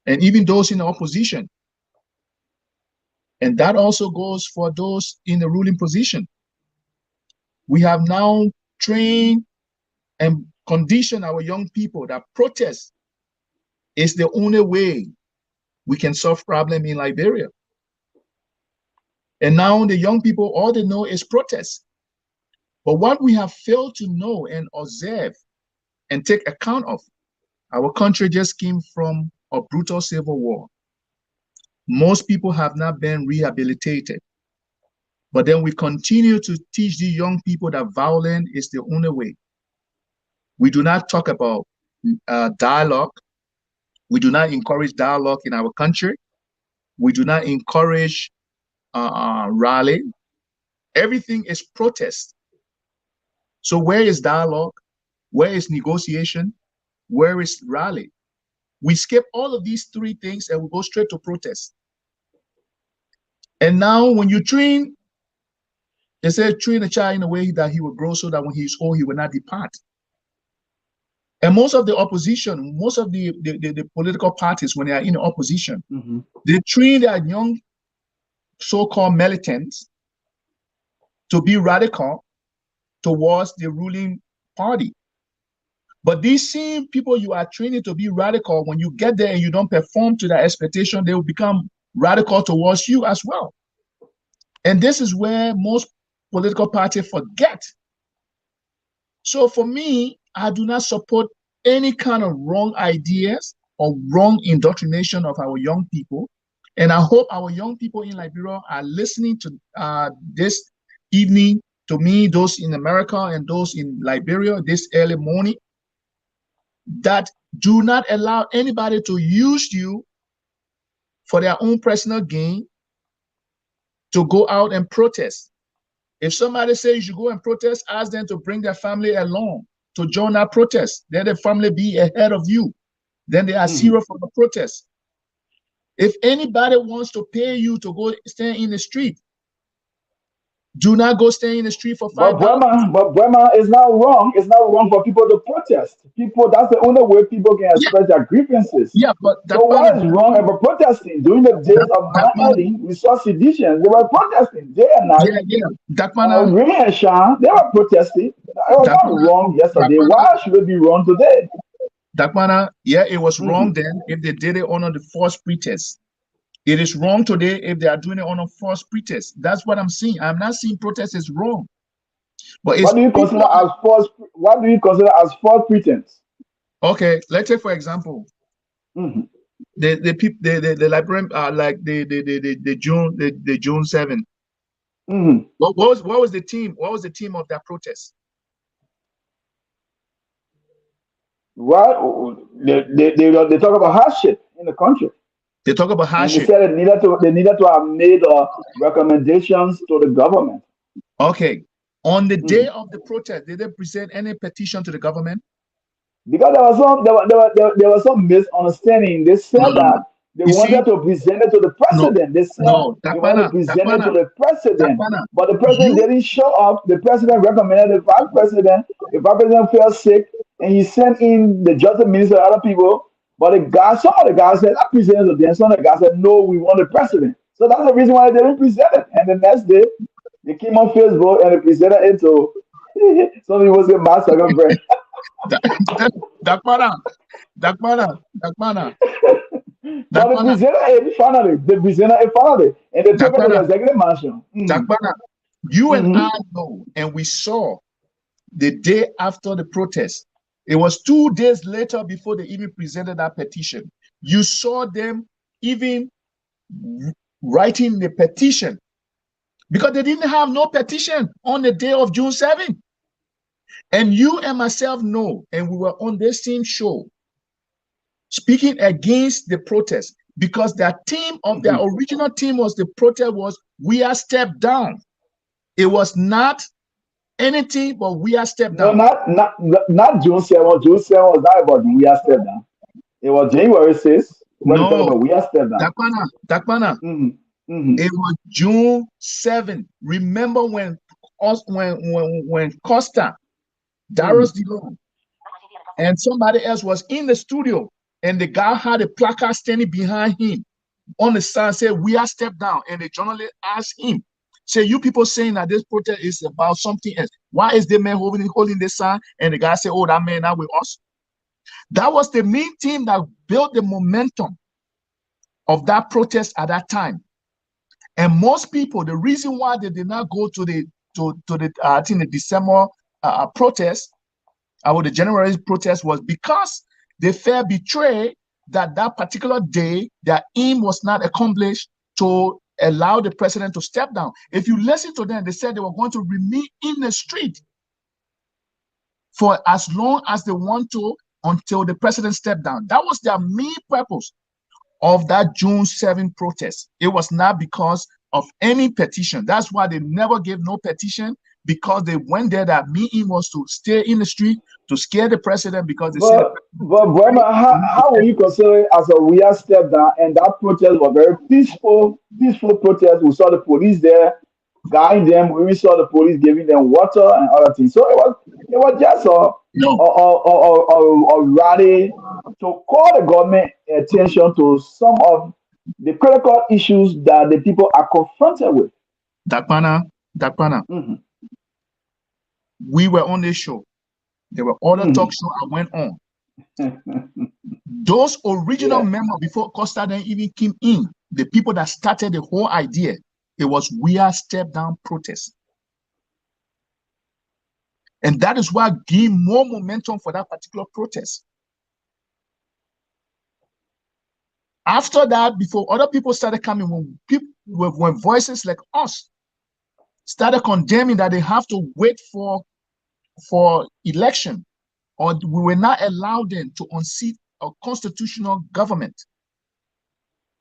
and even those in the opposition. And that also goes for those in the ruling position. We have now trained and conditioned our young people that protest is the only way we can solve problem in Liberia. And now the young people, all they know is protest. But what we have failed to know and observe and take account of, our country just came from a brutal civil war. Most people have not been rehabilitated. But then we continue to teach the young people that violence is the only way. We do not talk about dialogue. We do not encourage dialogue in our country. We do not encourage rally. Everything is protest. So where is dialogue? Where is negotiation? Where is rally? We skip all of these three things and we go straight to protest. And now when you train, they say train a child in a way that he will grow so that when he is old, he will not depart. And most of the opposition, most of the political parties, when they are in the opposition, they train their young so-called militants to be radical towards the ruling party. But these same people you are training to be radical, when you get there and you don't perform to their expectation, they will become radical towards you as well. And this is where most political parties forget. So for me, I do not support any kind of wrong ideas or wrong indoctrination of our young people. And I hope our young people in Liberia are listening to this evening, to me, those in America and those in Liberia this early morning, that do not allow anybody to use you for their own personal gain to go out and protest. If somebody says you should go and protest, ask them to bring their family along to join that protest. Let the family be ahead of you. Then they are zero for the protest. If anybody wants to pay you to go stand in the street, do not go stand in the street for $5. But Burma is not wrong. It's not wrong for people to protest. People, that's the only way people can express their grievances. Yeah, but so what is wrong about protesting? During the days of man, we saw sedition. They were protesting day and night. Dakpannah, rain and shine, they were protesting. It was not wrong yesterday. Why should it be wrong today? Dakpannah, yeah, it was wrong then if they did it under the false pretext. It is wrong today if they are doing it on a false pretext. That's what I'm saying. I'm not saying protest is wrong. But what do you consider as false? What do you consider as false pretense? Okay, let's take for example, the people, the Liberian, like the June 7th. What was the team? What was the team of that protest? Well, they talk about hardship in the country. They talk about hardship. And they said they needed to have made recommendations to the government. Okay. On the day of the protest, did they present any petition to the government? Because there was some misunderstanding. They said that they wanted to present it to the president. They said they wanted to present it to the president. But the president didn't show up. The president recommended the vice president. The vice president fell sick, and he sent in the justice minister and other people. But some of the guys said, I presented to them. Some of the guys said, no, we want the president. So that's the reason why they didn't present it. And the next day, they came on Facebook and they presented it to some people say master bread. Dakpannah. But they presented it finally. And they took it to the executive mansion. You and I Mm-hmm. know, and we saw the day after the protest. It was 2 days later before they even presented that petition. You saw them even writing the petition because they didn't have no petition on the day of June 7th. And you and myself know, and we were on this same show speaking against the protest because their theme of their Mm-hmm. original theme was the protest was we are stepped down. It was not anything but we are stepped No, down. not June 7th. June 7th was not about we are step down. It was January 6th when they talk No, about we are step down. Dakpannah, Mm-hmm. Mm-hmm. it was June 7th. Remember when Costa, Mm-hmm. Darius DeLong, and somebody else was in the studio, and the guy had a placard standing behind him on the sign said, "We are stepped down." And the journalist asked him, "Say, you people saying that this protest is about something else. Why is the man holding this sign?" And the guy said, "Oh, that man not with us." That was the main team that built the momentum of that protest at that time. And most people, the reason why they did not go to the I think the December protest or the January protest was because they felt betrayed that that particular day their aim was not accomplished to allow the president to step down. If you listen to them, they said they were going to remain in the street for as long as they want to until the president stepped down. That was their main purpose of that June 7th protest. It was not because of any petition. That's why they never gave no petition, because they went there. That meeting was to stay in the street to scare the president because they said the president is But afraid. Brahma, We need to how will step you consider it as a weird step down? And that protest was very peaceful protest. We saw the police there guiding them. We saw the police giving them water and other things. So it was just no, a rally to call the government attention to some of the critical issues that the people are confronted with. Dakpannah, Dakpannah. Hmm. We were on this show. There were other talk Hmm. shows I went on. Those original Yeah. members before Costa then even came in, the people that started the whole idea, it was we are step down protest. And that is why gave more momentum for that particular protest. After that, before other people started coming, when voices like us started condemning that they have to wait for election, or we will not allow them to unseat a constitutional government.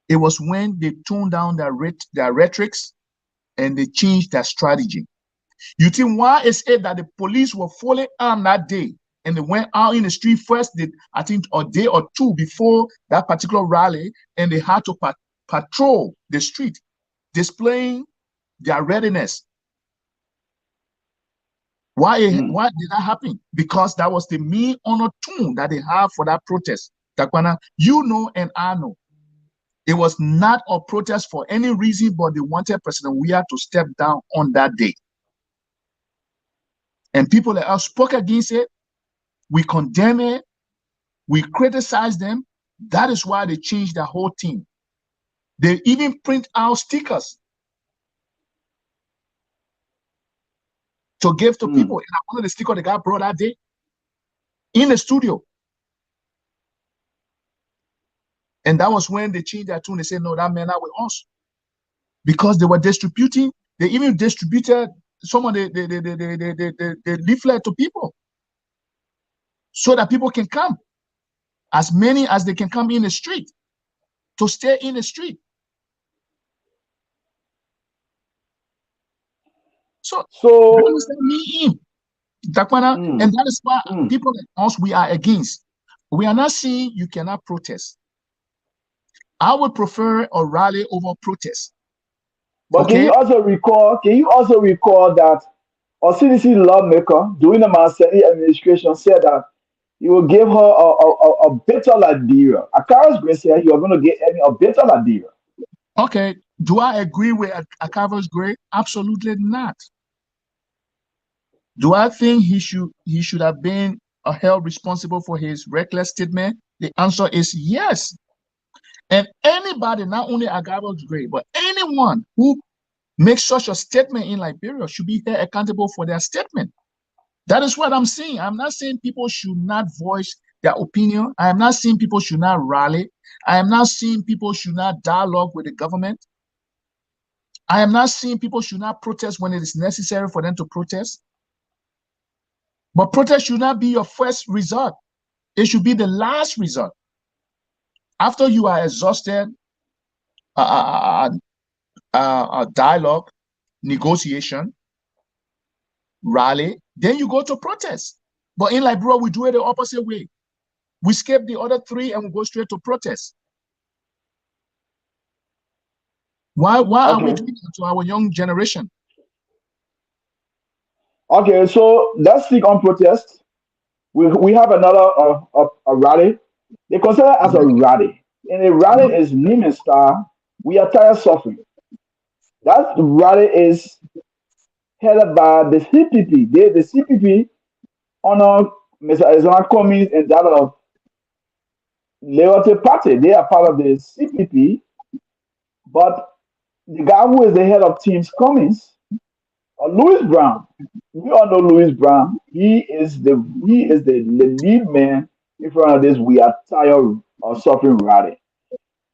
It was when they toned down their rhetorics and they changed their strategy. You think why is it that the police were fully armed that day and they went out in the street first, I think a day or two before that particular rally, and they had to patrol the street, displaying their readiness. Why Mm. did that happen? Because that was the main honor tune that they have for that protest. Dakpannah, you know and I know. It was not a protest for any reason, but they wanted President Weah to step down on that day. And people like us spoke against it. We condemn it. We criticize them. That is why they changed their whole team. They even print out stickers to give to people. Mm. And one of the stickers the guy brought that day in the studio. And that was when they changed their tune. They said, no, that man not with us. Because they were distributing, they even distributed some of the leaflet to people so that people can come. As many as they can come in the street, to stay in the street. So that So, is the mean, Dakpannah, and mm, that is why mm. people like us, we are against. We are not saying you cannot protest. I would prefer a rally over protest. But Okay? can you also recall that a CDC lawmaker during the Manseli administration said that he will give her a better Liberia. Akaris Gray said he was going to get a better Liberia. Okay. Do I agree with Akava's grade? Absolutely not. Do I think he should have been held responsible for his reckless statement? The answer is yes. And anybody, not only Agavo's grade, but anyone who make such a statement in Liberia should be held accountable for their statement. That is what I'm saying. I'm not saying people should not voice their opinion. I am not saying people should not rally. I am not saying people should not dialogue with the government. I am not saying people should not protest when it is necessary for them to protest. But protest should not be your first resort. It should be the last resort. After you are exhausted, dialogue, negotiation, rally, then you go to protest. But in Liberia, we do it the opposite way. We skip the other three and we go straight to protest. Why are we doing that to our young generation? Okay, so let's speak on protest. We have another a rally. They consider it as a rally. And a rally is name and style. We are tired of suffering. That rally is headed by the CPP. The CPP honor Mr. Alexander Cummings and that of Liberty Party. They are part of the CPP, but the guy who is the head of Teams Cummings, Louis Brown. We all know Louis Brown. He is the lead man in front of this. We are tired of suffering rally.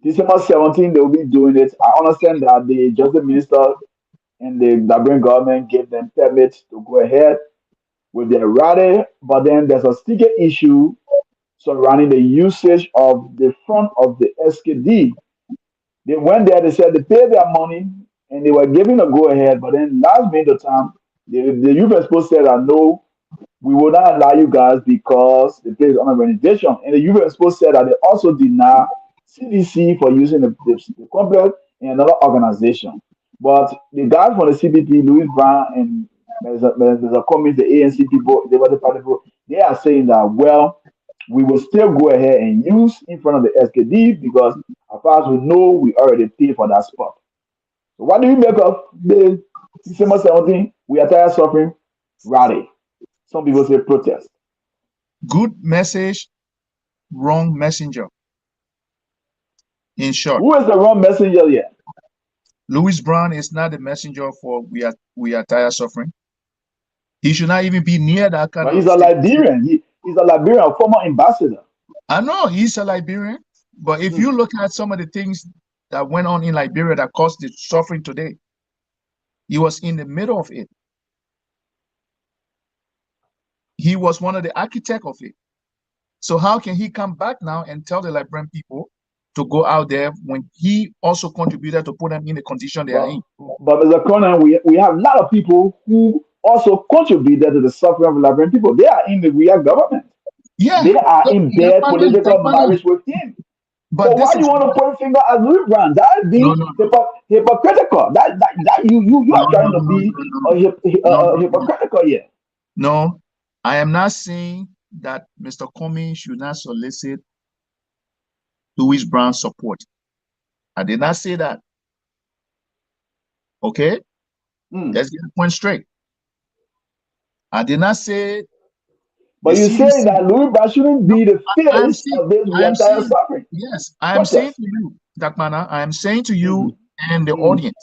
December 17, they will be doing it. I understand that the Justice Minister and the Liberian government gave them permits to go ahead with their rally, but then there's a sticker issue surrounding the usage of the front of the SKD. They went there, they said they paid their money and they were giving a go ahead, but then last minute of time, the youth expo said that no, we will not allow you guys because the place is under renovation. And the youth expo said that they also deny CDC for using the complex in another organization. But the guys from the CPP, Louis Brown and Mr. Cummings, the ANC people, the other party people, they are saying that, well, we will still go ahead and use in front of the SKD because as far as we know, we already paid for that spot. So what do you make of the December 17th? We are tired of suffering rally. Some people say protest. Good message, wrong messenger. In short, Who is the wrong messenger here? Louis Brown is not the messenger for we are tired of suffering. He should not even be near that kind But of he's a Liberian. He's a Liberian, former ambassador. I know he's a Liberian, but if you look at some of the things that went on in Liberia that caused the suffering today, he was in the middle of it. He was one of the architects of it. So how can he come back now and tell the Liberian people to go out there when he also contributed to put them in the condition they are in? But Mr. Conan, we have a lot of people who also contributed to the suffering of Liberian people. They are in the real government. Yeah, they are in their political marriage with him. But so why do you want to point finger at Louis Brown? That is being hypocritical. That you are trying to be hypocritical here. No, I am not saying that Mr. Cummings should not solicit Louis Brown's support. I did not say that. Okay? Let's get the point straight. I did not say. But you say that Louis Brown shouldn't be the face of this entire suffering. Yes, I am saying to you, Dakpannah, I am saying to you and the audience,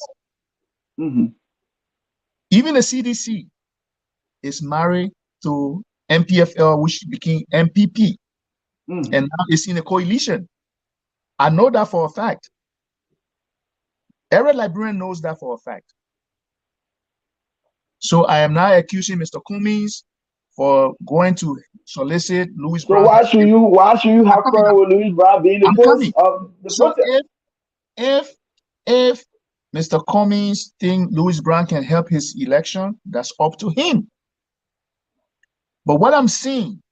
even the CDC is married to MPFL, which became MPP, and now it's in a coalition. I know that for a fact. Every Liberian knows that for a fact. So I am not accusing Mr. Cummings for going to solicit Louis Brown. So why should you have fun with Louis Brown being the face of the protest? If Mr. Cummings think Louis Brown can help his election, that's up to him. But what I'm saying,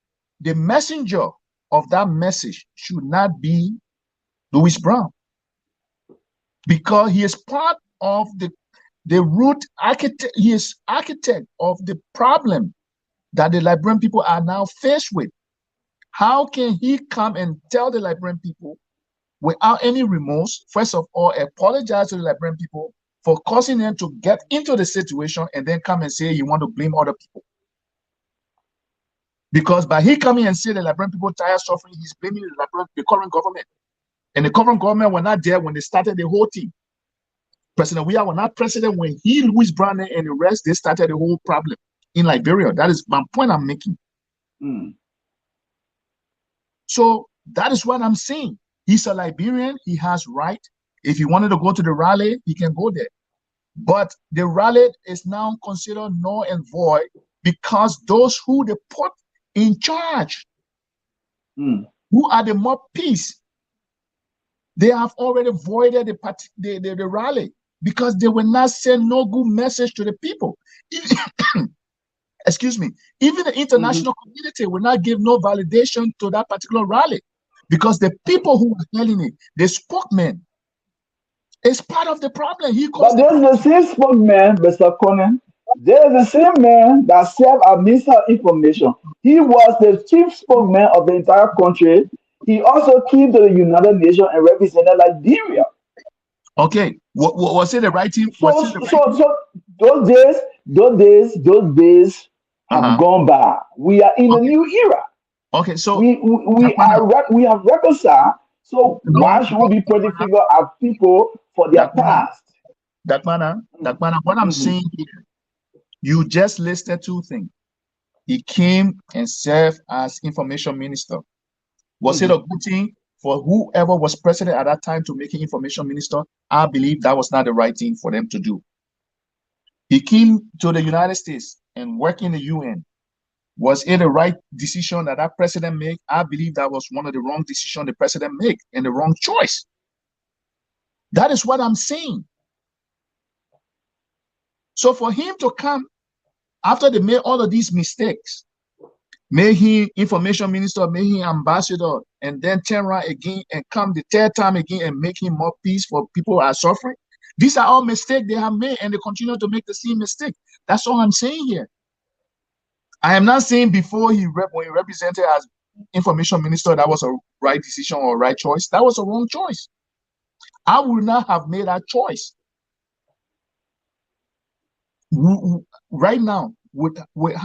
the messenger of that message should not be Louis Brown, because he is part of the root architect. He is architect of the problem that the Liberian people are now faced with. How can he come and tell the Liberian people without any remorse, first of all, apologize to the Liberian people for causing them to get into the situation, and then come and say you want to blame other people? Because by he coming and say the Liberian people tired suffering, he's blaming the current government. And the current government were not there when they started the whole thing. President Weah was not president when he, Louis Brown, and the rest, they started the whole problem in Liberia. That is my point I'm making. Mm. So that is what I'm saying. He's a Liberian. He has right. If he wanted to go to the rally, he can go there. But the rally is now considered null and void because those who they put in charge, who are the mouthpiece, they have already voided the rally because they will not send no good message to the people. Excuse me. Even the international community will not give no validation to that particular rally because the people who are telling it, the spokesman, is part of the problem. He But caused there's the same spokesman, Mr. Conan. There's the same man that served as Minister of Information. He was the chief spokesman of the entire country. He also came to the United Nations and represented Liberia. Okay, was it the right team? Was it the right team? So those days have gone by. We are in a Okay. new era. Okay, so We have reconciled. So why should we be pointing Dakpannah, finger at people for their past? Dakpannah, what I'm saying here, you just listed two things. He came and served as information minister. Was it a good thing for whoever was president at that time to make him information minister? I believe that was not the right thing for them to do. He came to the United States and worked in the UN. Was it the right decision that that president made? I believe that was one of the wrong decisions the president made and the wrong choice. That is what I'm saying. So for him to come after they made all of these mistakes, made him information minister, made him ambassador, and then turn around again and come the third time again and make him more peace for people who are suffering. These are all mistakes they have made, and they continue to make the same mistake. That's all I'm saying here. I am not saying before when he represented as information minister, that was a right decision or right choice. That was a wrong choice. I would not have made that choice. Right now, would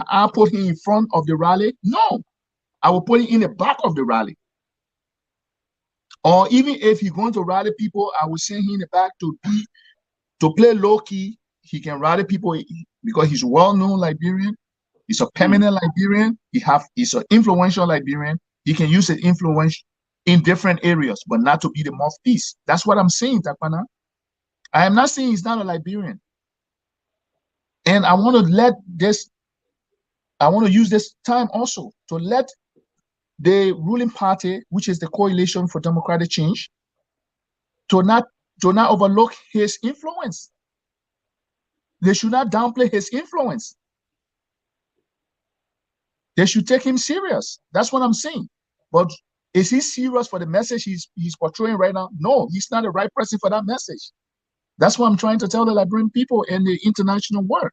I put him in front of the rally? No, I will put him in the back of the rally. Or even if he's going to rally people, I will send him in the back to play low key. He can rally people because he's a well-known Liberian. He's a permanent Liberian. He's an influential Liberian. He can use his influence in different areas, but not to be the mouthpiece. That's what I'm saying, Dakpannah. I am not saying he's not a Liberian. And I want to use this time also to let the ruling party, which is the Coalition for Democratic Change, to not overlook his influence. They should not downplay his influence. They should take him serious. That's what I'm saying. But is he serious for the message he's portraying right now? No, he's not the right person for that message. That's what I'm trying to tell the Liberian people in the international world.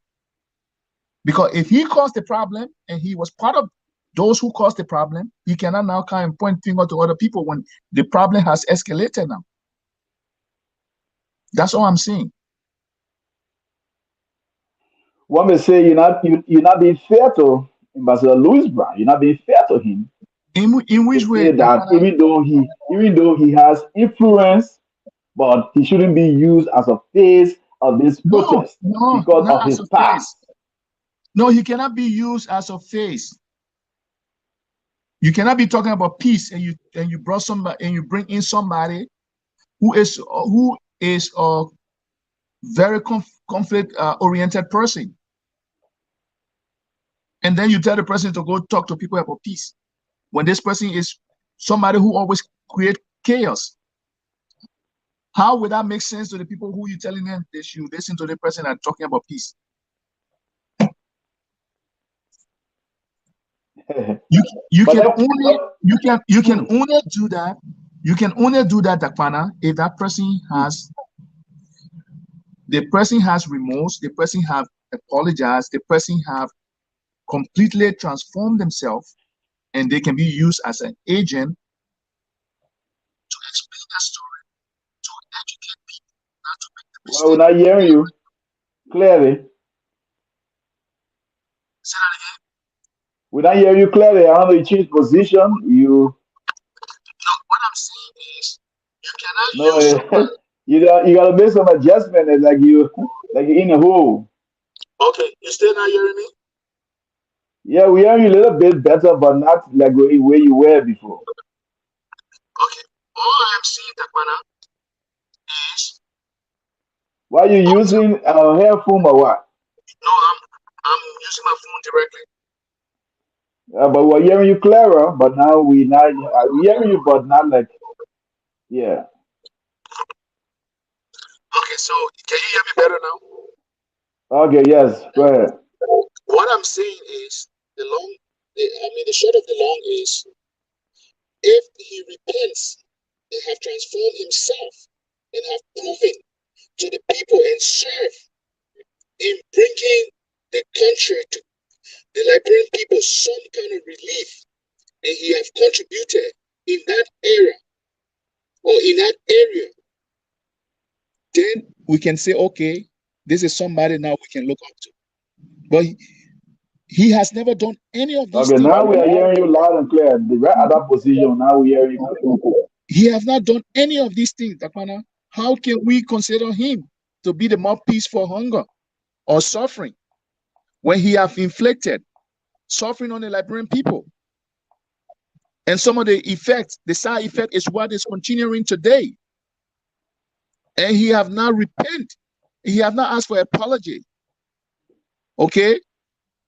Because if he caused the problem and he was part of those who caused the problem, he cannot now come and point finger to other people when the problem has escalated now. That's all I'm saying. One may say you're not being fair to Ambassador Louis Brown. You're not being fair to him. In which way? Say that even though he has influence, but he shouldn't be used as a face of this protest because of his past. No, he cannot be used as a face. You cannot be talking about peace and you brought somebody and you bring in somebody who is a very conflict oriented person, and then you tell the person to go talk to people about peace when this person is somebody who always create chaos. How would that make sense to the people who you're telling them they should listen to the person and talking about peace? You can only do that. You can only do that, Dakpannah, if that person has remorse, the person have apologized, the person have completely transformed themselves, and they can be used as an agent to explain that story, to educate people, not to make the mistake. Well, we're not hearing you clearly. Say that again. We're not hearing you clearly. I don't know you change position. No, what I'm saying is you cannot use somebody. You gotta make some adjustment. It's like like you're in a hole. Okay, you still not hearing me? Yeah, we are a little bit better, but not like where you were before. Okay. All I am seeing, Dakpannah, is Why you also using headphone or what? no, I'm using my phone directly. But we're hearing you clearer. But now we hearing you, but not like yeah. Okay, so can you hear me better now? Okay, yes, go ahead. What I'm saying is the short of the long is if he repents and have transformed himself and have proven to the people and serve in bringing the country to the Liberian people some kind of relief, and he have contributed in that era or in that area, then we can say, okay, this is somebody now we can look up to. But he has never done any of these Okay, things. now we are hearing you loud and clear. The right at that position. Now we hearing you clear. He has not done any of these things, Dakpannah. How can we consider him to be the mouthpiece for hunger or suffering when he have inflicted suffering on the Liberian people? And some of the effects, the side effect is what is continuing today. And he have not repent. He have not asked for apology. Okay?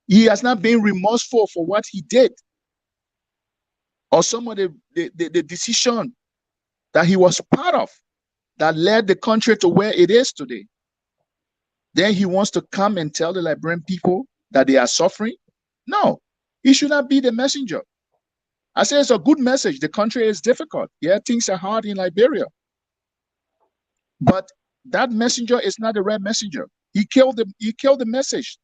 He has not been remorseful for what he did. Or some of the decision that he was part of that led the country to where it is today. Then he wants to come and tell the Liberian people that they are suffering. No, he should not be the messenger. I say it's a good message. The country is difficult. Yeah, things are hard in Liberia. But that messenger is not the right messenger. He killed the message.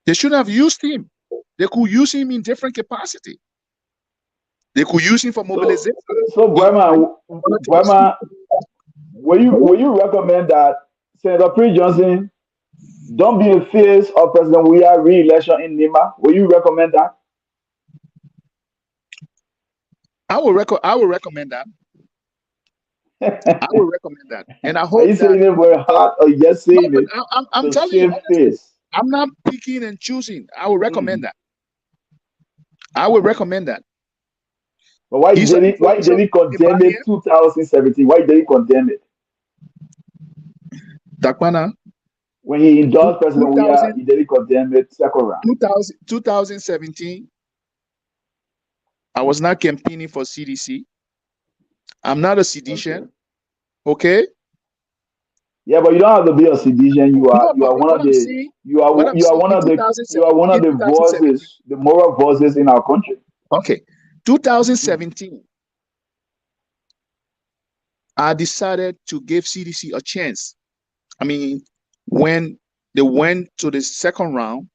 They shouldn't have used him. They could use him in different capacity. They could use him for So mobilization. so Brahma, will you recommend that Senator Prince Johnson don't be the face of President Weah re-election in Nima? Will you recommend that? I will recommend that. I will recommend that. And I Are hope you that saying it very hard or you just no, saying but it I'm to telling you save honestly, face? I'm not picking and choosing. I will recommend Mhm. that. I will recommend that. But He's an why did influential he condemn Libanian. it 2017? Why did he condemn it? Dakpannah, When he two- endorsed President Weah, 2000, he didn't condemn it second round. 2017, I was not campaigning for CDC. I'm not a Okay. seditious, okay? Yeah, but you don't have to be a sedition. No, You but are one what of I'm the saying, what I'm you are saying one in of the 2007, in 2017, voices, the moral voices in our country. okay, Mhm. 2017, I decided to give CDC a chance. I mean, when they went to the second round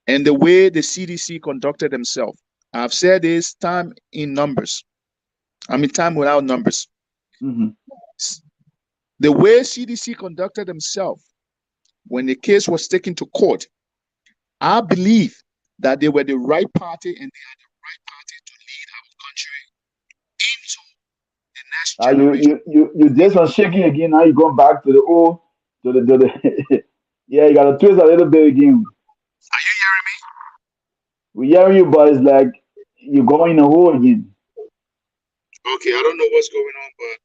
and the way the CDC conducted themselves, I've said this time in numbers. I mean, time without numbers. Mhm. The way CDC conducted themselves when the case was taken to court, I believe that they were the right party and they had the right party to lead our country into the next generation. You did some shaking again. Now you going back to the old to the yeah. You got to twist a little bit again. Are you hearing me? We hearing you, but it's like you're going in a hole again. Okay, I don't know what's going on, but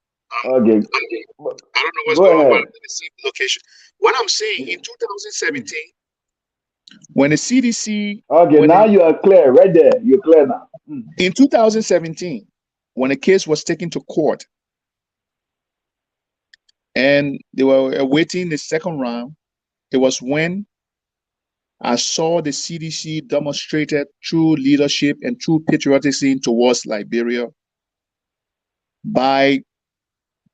Okay, I don't know what's go going on, but I'm ahead. in the same location. What I'm saying in Yeah. 2017, when the CDC, Okay, when now the, you are clear. Right there, you're clear now. Mm. in 2017, when the case was taken to court and they were awaiting the second round, it was when I saw the CDC demonstrated true leadership and true patriotism towards Liberia by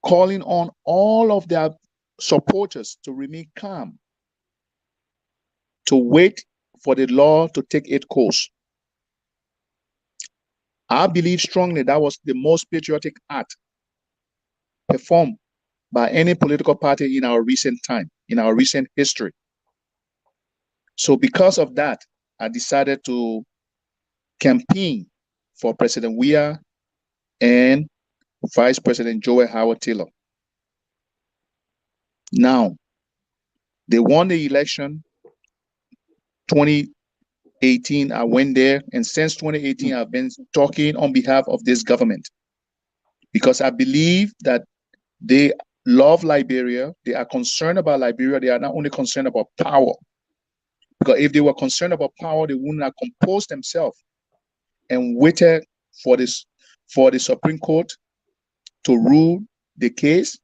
calling on all of their supporters to remain calm, to wait for the law to take its course. I believe strongly that was the most patriotic act performed by any political party in our recent time, in our recent history. So, because of that, I decided to campaign for President Weah and Vice President Joel Howard Taylor. Now, they won the election 2018. I went there, and since 2018, I've been talking on behalf of this government because I believe that they love Liberia. They are concerned about Liberia. They are not only concerned about power, because if they were concerned about power, they wouldn't have composed themselves and waited for the Supreme Court to rule the case.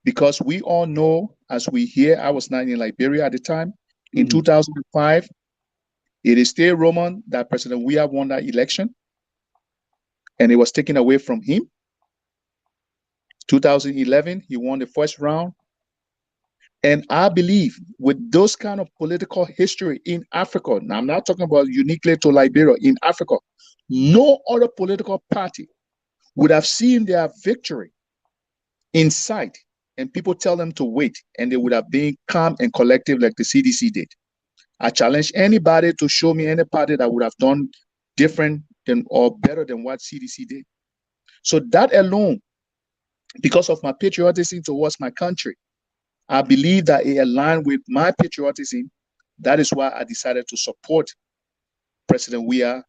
Because we all know, as we hear, I was not in Liberia at the time. In 2005, it is still Roman that President Weah won that election, and it was taken away from him. 2011, he won the first round. And I believe with those kind of political history in Africa, now I'm not talking about uniquely to Liberia, in Africa, no other political party would have seen their victory in sight and people tell them to wait, and they would have been calm and collective like the CDC did. I challenge anybody to show me any party that would have done different than or better than what CDC did. So that alone, because of my patriotism towards my country, I believe that it aligned with my patriotism. That is why I decided to support President Weah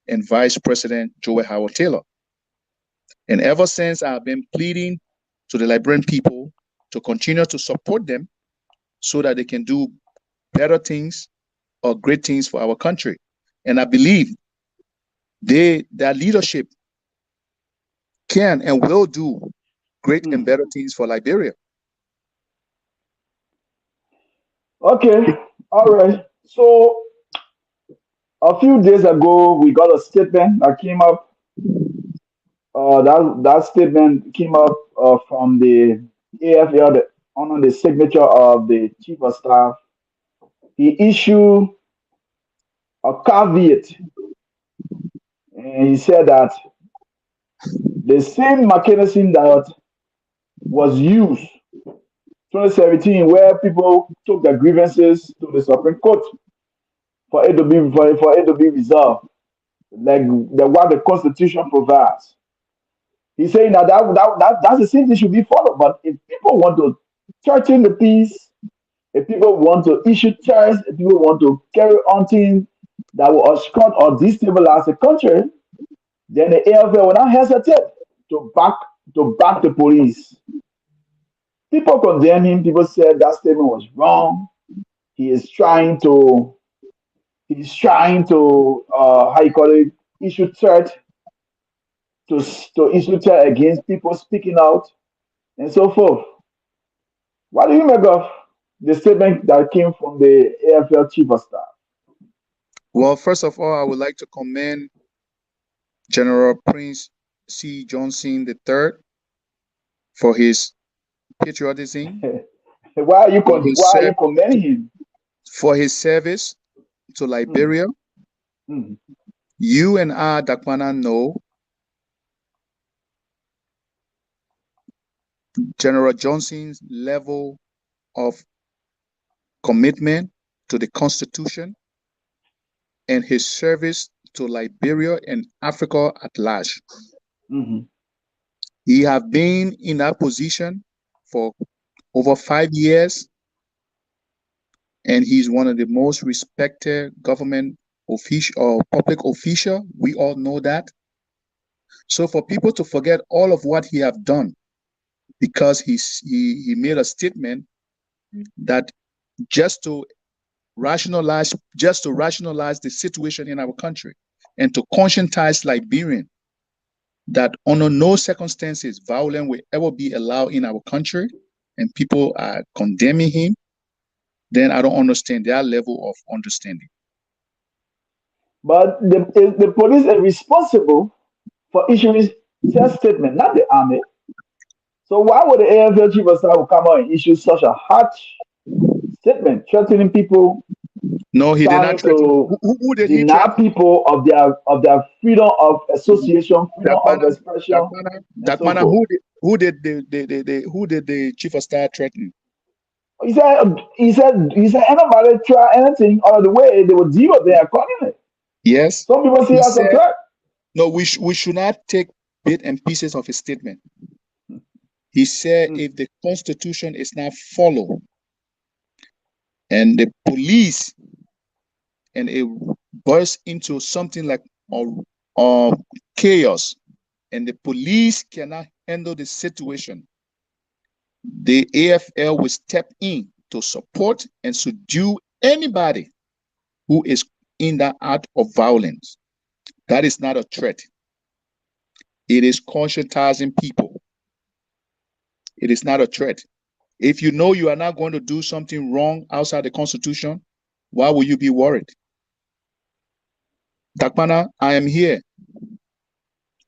and Vice President Joel Howard Taylor. And ever since, I've been pleading to the Liberian people to continue to support them so that they can do better things or great things for our country. And I believe their leadership can and will do great and better things for Liberia. Okay, all right. So a few days ago, we got a statement that came up. That statement came up from the AFL under the signature of the chief of staff. He issued a caveat, and he said that the same mechanism that was used 2017, where people took their grievances to the Supreme Court for it to be resolved, like what the Constitution provides. He's saying that's the same thing should be followed. But if people want to threaten the peace, if people want to issue charges, if people want to carry on things that will obstruct or destabilize the country, then the AFL will not hesitate to back the police. People condemn him. People said that statement was wrong. He is trying to how you call it, issue threat to issue threat against people speaking out and so forth. What do you make of the statement that came from the AFL chief of staff? Well, first of all, I would like to commend General Prince C. Johnson III for his patriotism, Why are you commending him? for his service to Liberia. You and I, Dakpannah, know General Johnson's level of commitment to the Constitution and his service to Liberia and Africa at large. He has been in that position for over 5 years, and he's one of the most respected government official or public official. We all know that. So for people to forget all of what he have done because he made a statement that just to rationalize the situation in our country and to conscientize Liberian that under no circumstances violence will ever be allowed in our country, and people are condemning him, then I don't understand their level of understanding. But the police are responsible for issuing such statement, not the army. So why would the AFL chief of staff come out and issue such a harsh statement, threatening people? No, he did not threaten. Who did he deny people of their freedom of association, freedom of expression? Dakpannah, who did the chief of staff threaten? He said anybody try anything out of the way, they will deal with it accordingly. Yes. Some people see it as a threat. No, we should not take bit and pieces of his statement. He said if the constitution is not followed and the police and it bursts into something like chaos and the police cannot handle the situation, the AFL will step in to support and subdue anybody who is in that act of violence. That is not a threat. It is conscientizing people. It is not a threat. If you know you are not going to do something wrong outside the Constitution, why will you be worried? Dakpannah, I am here.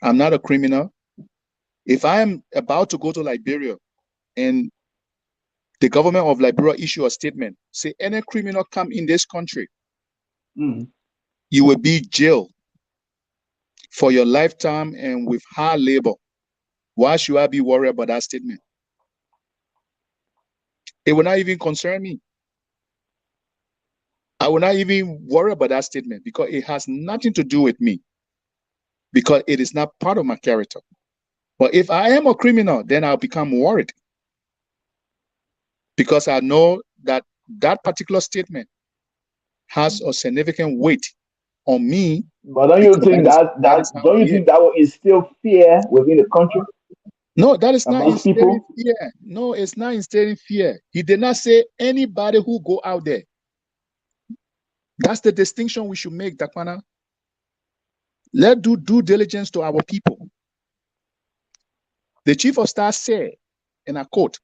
I'm not a criminal. If I am about to go to Liberia and the government of Liberia issue a statement, say any criminal come in this country, you will be jailed for your lifetime and with hard labor. Why should I be worried about that statement? It will not even concern me. I will not even worry about that statement because it has nothing to do with me, because it is not part of my character. But if I am a criminal, then I'll become worried because I know that that particular statement has a significant weight on me. But don't you think don't you think that will instill fear within the country? No, that is not amongst instilling people? fear. No, it's not instilling fear. He did not say anybody who go out there. That's the distinction we should make, Dakpannah. Let's do due diligence to our people. The chief of staff said, and I quote,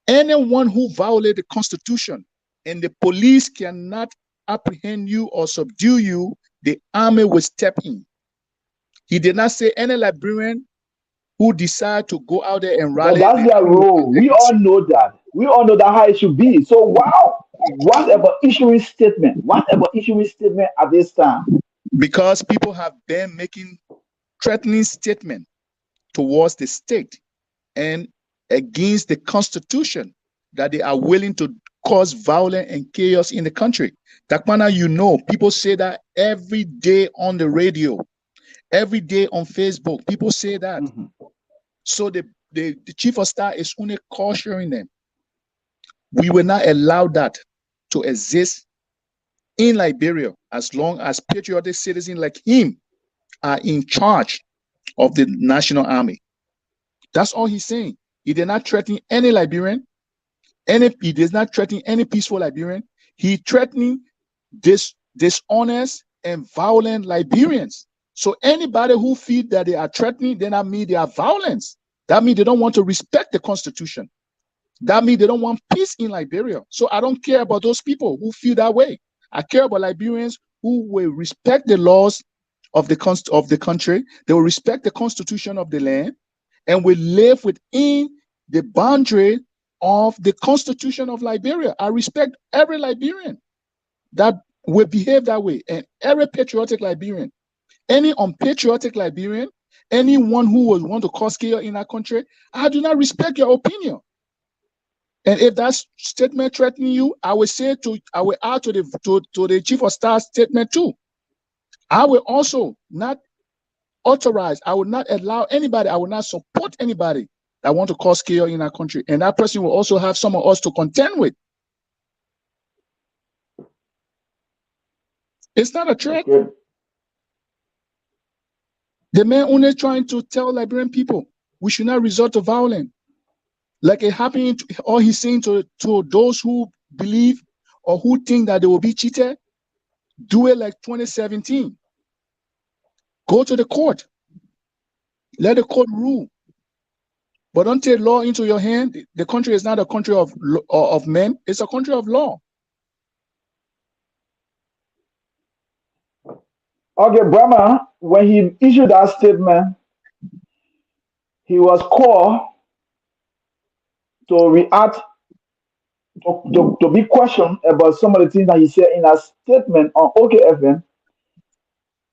anyone who violates the Constitution and the police cannot apprehend you or subdue you, the army will step in. He did not say any Liberian who decide to go out there and rally. But that's their role. We all know that. We all know that how it should be. So wow, what about issuing statement? What about issuing statement at this time? Because people have been making threatening statements towards the state and against the Constitution that they are willing to cause violence and chaos in the country. Dakpannah, you know, people say that every day on the radio, every day on Facebook, people say that. So the chief of staff is only cautioning them. We will not allow that to exist in Liberia as long as patriotic citizens like him are in charge of the national army. That's all he's saying. He did not threaten any Liberian. He does not threaten any peaceful Liberian. He threatening dishonest and violent Liberians. So anybody who feel that they are threatening, then that means they are violence. That means they don't want to respect the Constitution. That means they don't want peace in Liberia. So I don't care about those people who feel that way. I care about Liberians who will respect the laws of the country. They will respect the Constitution of the land and will live within the boundary of the Constitution of Liberia. I respect every Liberian that will behave that way, and every patriotic Liberian. Any unpatriotic Liberian, anyone who will want to cause chaos in our country, I do not respect your opinion. And if that statement threatening you, I will add to the chief of staff statement too. I will also not authorize, I will not allow anybody, I will not support anybody that want to cause chaos in our country. And that person will also have some of us to contend with. It's not a threat. Okay. The man only trying to tell Liberian people we should not resort to violence. Like it happened, or he's saying to those who believe or who think that they will be cheated, do it like 2017. Go to the court. Let the court rule. But don't take law into your hand. The country is not a country of men. It's a country of law. Okay, Brahma, when he issued that statement, he was called to react, to be questioned about some of the things that he said in a statement on OKFM.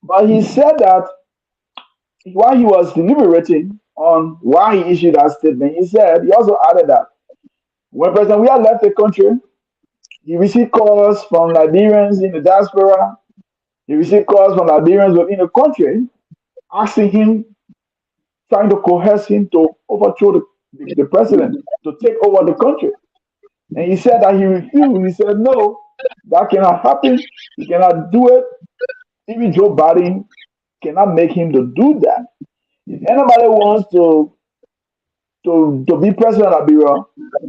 But he said that while he was deliberating on why he issued that statement, he also added that when President Weah left the country, he received calls from Liberians in the diaspora. He received calls from Liberians within the country asking him, trying to coerce him to overthrow the president to take over the country. And he said that he refused. He said, no, that cannot happen. He cannot do it. Even Joe Biden cannot make him to do that. If anybody wants to be president of Liberia,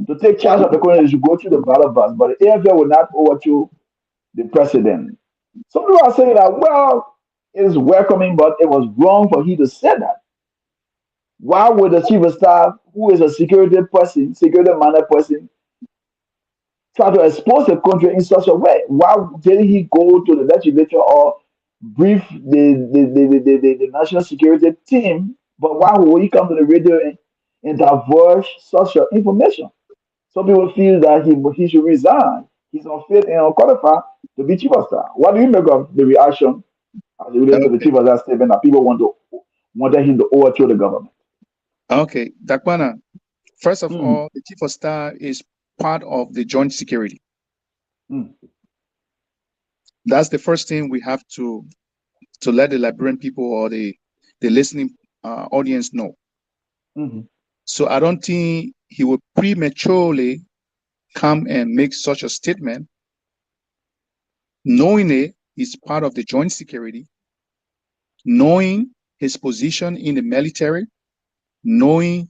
to take charge of the country, they should go through the ballot box. But the AFL will not overthrow the president. Some people are saying that, well, it's welcoming, but it was wrong for he to say that. Why would the chief of staff, who is a security person, security minded person, try to expose the country in such a way? Why didn't he go to the legislature or brief the national security team? But why would he come to the radio and divulge such information? Some people feel that he should resign. He's unfit and unqualified to be chief of staff. What do you make of the reaction as it relates to the Okay. chief of staff statement that people wanted him to overthrow the government? Okay. Dakpannah, first of Mm, all, the chief of staff is part of the joint security. mm, That's the first thing we have to let the Liberian people or the listening audience know. mm, So I don't think he would prematurely come and make such a statement, knowing he's part of the joint security, knowing his position in the military, knowing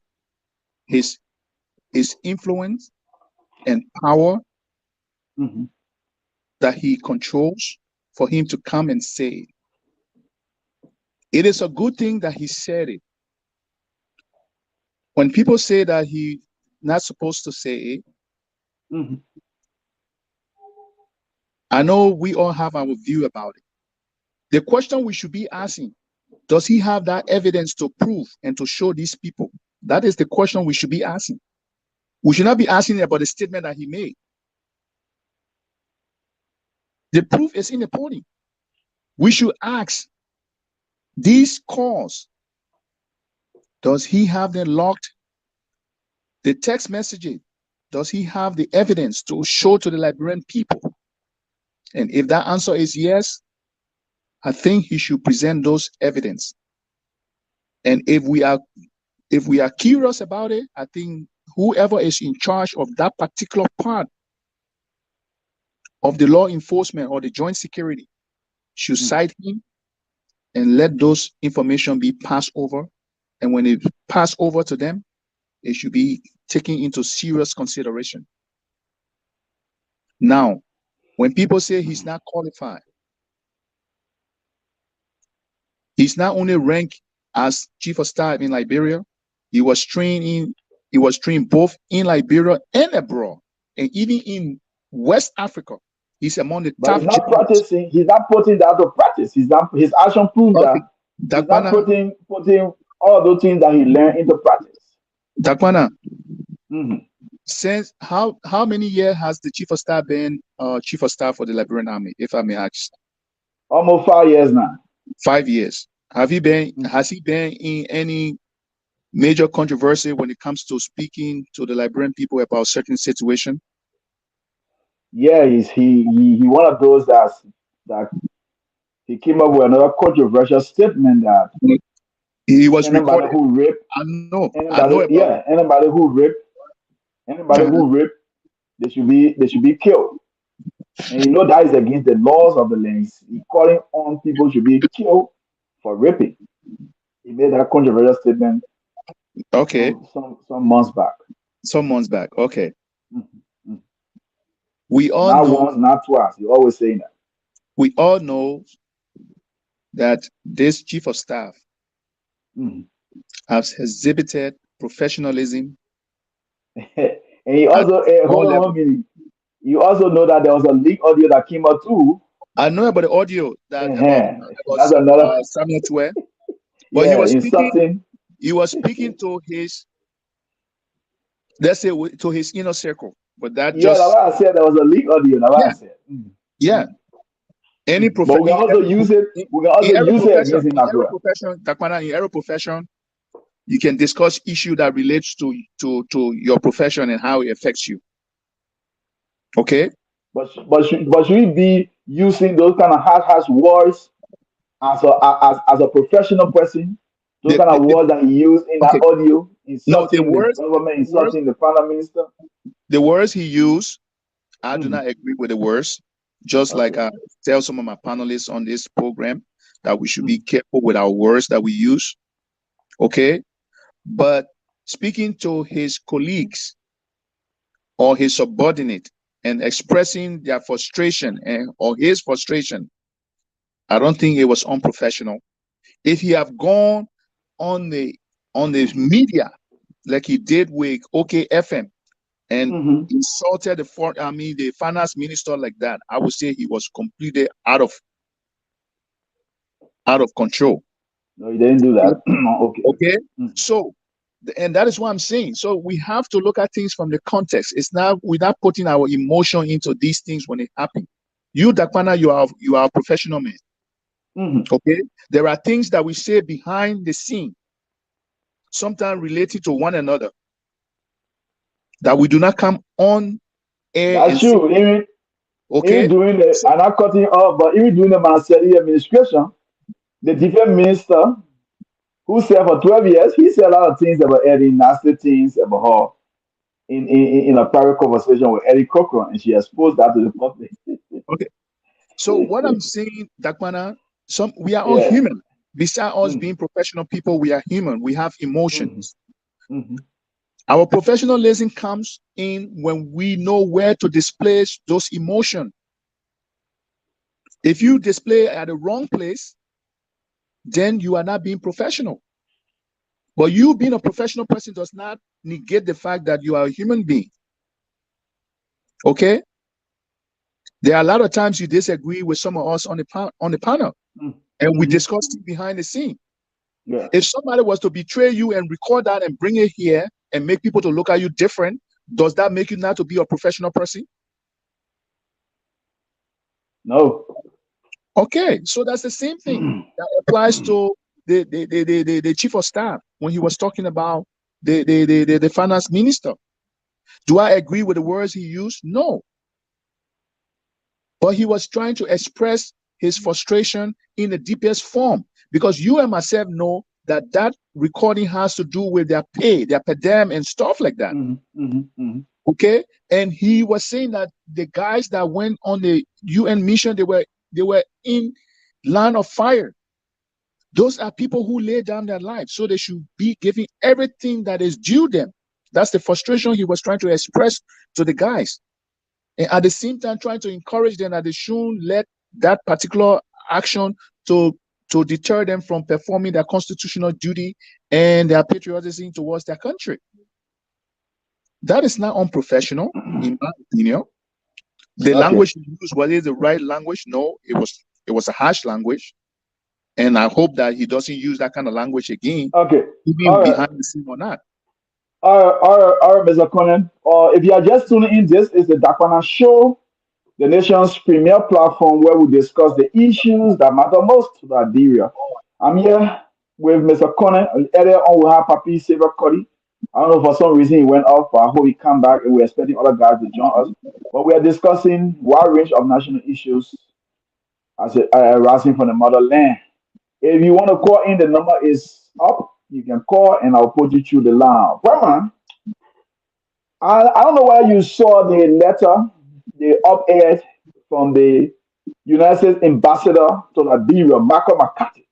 his influence and power mm, that he controls, for him to come and say it. It is a good thing that he said it. When people say that he not supposed to say it, mm. I know we all have our view about it. The question we should be asking, does he have that evidence to prove and to show these people? That is the question we should be asking. We should not be asking about the statement that he made. The proof is in the pudding. We should ask these calls. Does he have them locked? The text messages, does he have the evidence to show to the Liberian people? And if that answer is yes, I think he should present those evidence. And if we are curious about it, I think whoever is in charge of that particular part of the law enforcement or the joint security should cite him and let those information be passed over. And when it pass over to them, it should be taken into serious consideration. Now, when people say he's not qualified, he's not only ranked as chief of staff in Liberia, he was trained both in Liberia and abroad, and even in West Africa. He's among the But top he's not generals. practicing. He's not putting that to practice. He's not. His action proves Okay. that he's not Dakpannah, putting all those things that he learned into practice. Dakpannah, Hmm. since how many years has the chief of staff been chief of staff for the Liberian Army, if I may ask? Almost 5 years now. 5 years. Has he been Mm. in any major controversy when it comes to speaking to the Liberian people about certain situation? Yeah, he one of those that he came up with another controversial statement that He was anybody recorded. who rape, I know about it. anybody who rape, they should be killed. And that is against the laws of the land. He calling on people should be killed for raping. He made that controversial statement Okay, some months back. some months back. Okay, Mhm, mhm. we all Not know once, not twice. He always saying that. that this chief of staff Mhm. has exhibited professionalism And he at also all hold on levels. 1 minute. You also know that there was a leak audio that came out too. I know about the audio that about uh That's another. Samuel Twe, but Yeah, insulting. he was speaking to his, let's say, to his inner circle. But that Yeah, that's just, why I said there was a leak audio. That's why I yeah, said. yeah. Any But we can also use it. We can also use it against him as every well. profession, Dakpannah, in every profession, you can discuss issue that relates to your profession and how it affects you. Okay. But should we be using those kind of harsh words as a professional person Those kind of words that he used in that Okay, audio, no, insulting the government, the words, insulting the prime minister. the words he used, I do Hmm. not agree with the words. Just like Okay. I tell some of my panelists on this program that we should Hmm. be careful with our words that we use. Okay, but speaking to his colleagues or his subordinate and expressing their frustration and or his frustration, I don't think it was unprofessional. If he have gone on the media like he did with OKFM and Hmm. insulted the finance minister like that, I would say he was completely out of control. No, he didn't do that. Okay. Okay, Mm. so and that is what I'm saying. So we have to look at things from the context. It's not we're not putting our emotion into these things when it happen. You, Dakpannah, you are a professional man. Hmm. Okay, there are things that we say behind the scene, sometimes related to one another, that we do not come on air That's and say. true. Even Okay, during the, so I'm not cutting off, but even during the Marcelli administration, the defense minister who served for 12 years, he said a lot of things about Eddie, nasty things about her in a private conversation with Eddie Cochran, and she exposed that to the public. okay, so what I'm saying, Dakpannah, we are all Yeah. human. Besides us Mm-hmm. being professional people, we are human. We have Mm-hmm. emotions. Mm-hmm. Our professionalism comes in when we know where to display those emotions. If you display at the wrong place, then you are not being professional. But you being a professional person does not negate the fact that you are a human being. Okay? There are a lot of times you disagree with some of us on the panel, and we Mm-hmm. discuss it behind the scene. Yeah. If somebody was to betray you and record that and bring it here and make people to look at you different, does that make you not to be a professional person? No. Okay, so that's the same thing that applies to the chief of staff when he was talking about the finance minister. Do I agree with the words he used? No. But he was trying to express his frustration in the deepest form, because you and myself know that that recording has to do with their pay, their per diem and stuff like that. Mm-hmm. Mm-hmm. Mm-hmm. Okay, and he was saying that the guys that went on the UN mission, they were in line of fire. Those are people who lay down their lives, so they should be giving everything that is due them. That's the frustration he was trying to express to the guys, and at the same time trying to encourage them that they shouldn't let that particular action to to deter them from performing their constitutional duty and their patriotism towards their country. That is not unprofessional, in my opinion. The Okay. language he used, was it the right language? No, it was a harsh language, and I hope that he doesn't use that kind of language again, Okay. even All right. behind the scene or not. All right, Mr. Conan. If you are just tuning in, this is the Dakpannah Show, the nation's premier platform where we discuss the issues that matter most to Liberia. I'm here with Mr. Conan. Earlier on, we have Papi Saver Cody. I don't know, for some reason he went off, but I hope he come back, and we're expecting other guys to join us. But we are discussing wide range of national issues as arising from the motherland. If you want to call in, the number is up. You can call, and I'll put you through the line. Well, man, I don't know whether you saw the letter, the op-ed from the United States ambassador to Liberia, Michael McCarthy.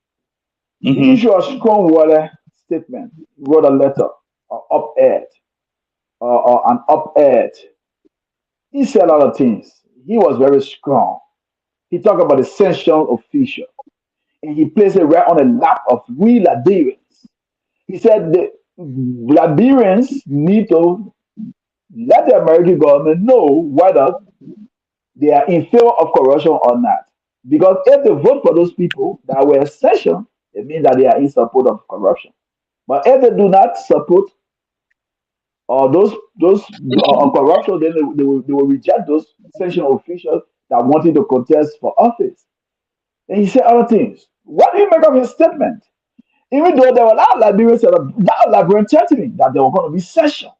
He Mm-hmm. issued a strong water statement. He wrote a letter, an op-ed, or an op-ed. He said a lot of things. He was very strong. He talked about the essential official, and he placed it right on the lap of we Liberians. He said the Liberians need to let the American government know whether they are in favor of corruption or not. Because if they vote for those people that were essential, it means that they are in support of corruption. But if they do not support corruption, then they will reject those essential officials that wanted to contest for office. And he said other things. What do you make of his statement? Even though there were a lot of Liberians that are Liberian threatening that there were going to be session.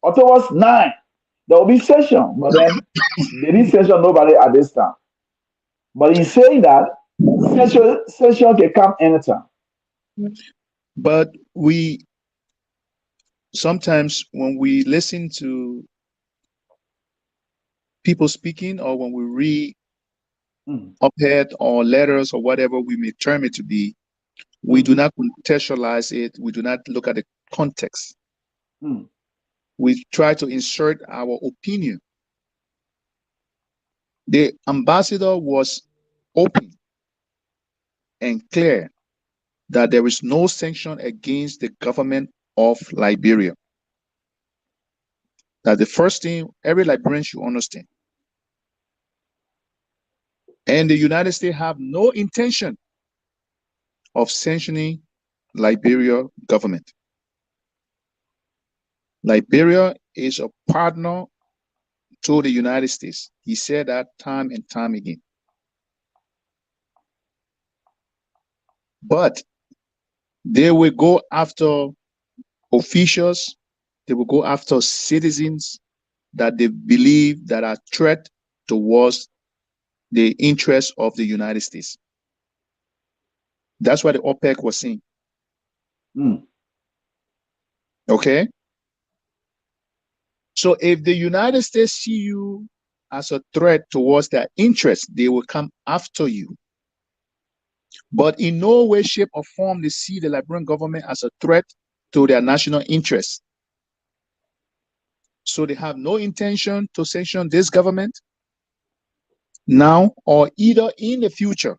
October 9, there will be session. But then they didn't session nobody at this time. But he's saying that session can come anytime. But we sometimes, when we listen to people speaking, or when we read Mm, op-ed or letters or whatever we may term it to be, we do mm, not contextualize it. We do not look at the context. mm, We try to insert our opinion. The ambassador was open and clear that there is no sanction against the government of Liberia. That's the first thing every Liberian should understand. And the United States have no intention of sanctioning Liberia government. Liberia is a partner to the United States. He said that time and time again. But they will go after officials, they will go after citizens that they believe that are threat towards the interests of the United States. That's what the OPEC was saying. mm. Okay? So if the United States see you as a threat towards their interests, they will come after you. But in no way, shape, or form they see the Liberian government as a threat to their national interests. So they have no intention to sanction this government now or either in the future.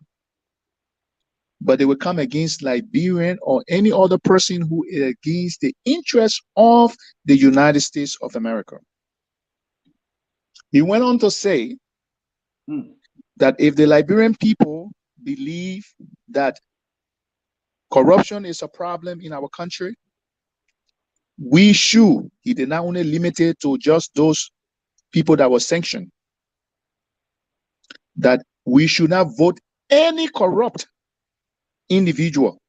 But they will come against Liberian or any other person who is against the interests of the United States of America. He went on to say that if the Liberian people believe that corruption is a problem in our country, we should, he did not only limit it to just those people that were sanctioned, that we should not vote any corrupt individual.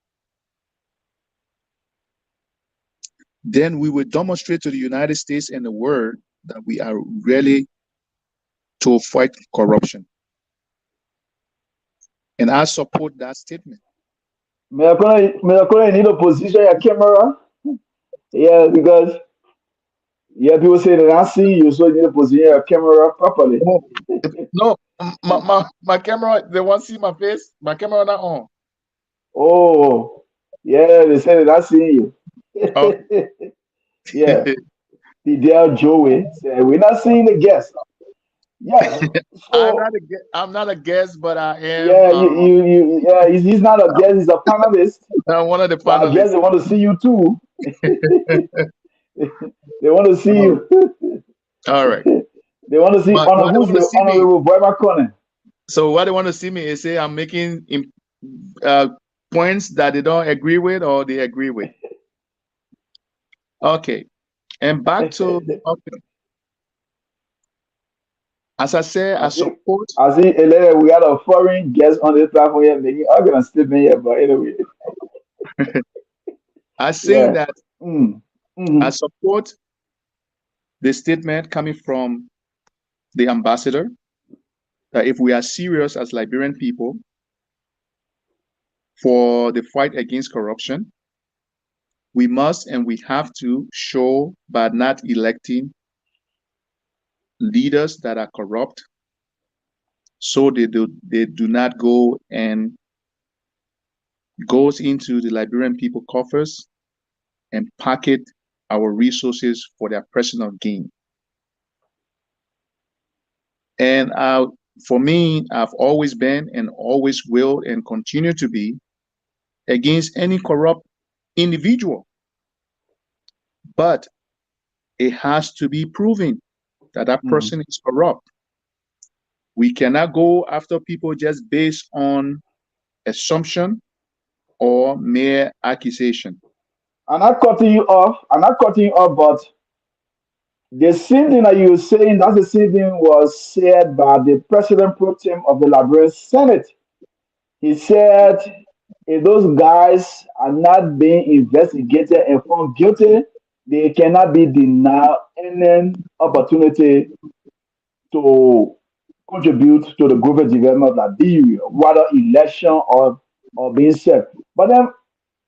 Then we will demonstrate to the United States and the world that we are really to fight corruption. And I support that statement. Me need to position your camera. Yeah, because yeah, people say that I see you, so you need to position your camera properly. Oh, no, my camera, they want to see my face. My camera not on. Oh, yeah, they say that I see you. Okay. Yeah, Fidel Joey said we're not seeing the guest. Yeah, so I'm not a guest, but I am yeah, yeah, he's not a guest, he's a panelist. one of the But I guess panelists. they want to see you too. They want to see Oh, you. all right. They want to see But honor what they who's want to the see me, honorable boy McConnell. so what they want to see me is say I'm making uh, points that they don't agree with or they agree with. Okay. And back to the okay. As I said, I I see. support. I see. We got a foreign guest on this platform here making argument statement here, but anyway, I saying yeah. that Mm, I mm, support the statement coming from the ambassador that if we are serious as Liberian people for the fight against corruption, we must and we have to show by not electing leaders that are corrupt, so they do not go and goes into the Liberian people coffers and pocket our resources for their personal gain. And for me, I've always been and always will and continue to be against any corrupt individual. But it has to be proven that that mm. person is corrupt. We cannot go after people just based on assumption or mere accusation. I'm not cutting you off. I'm not cutting you off, but the same thing that you were saying, that's the same thing was said by the president pro tem of the Liberian Senate. He said, if those guys are not being investigated and found guilty, they cannot be denied any opportunity to contribute to the global development of Liberia, whether election or being served. But then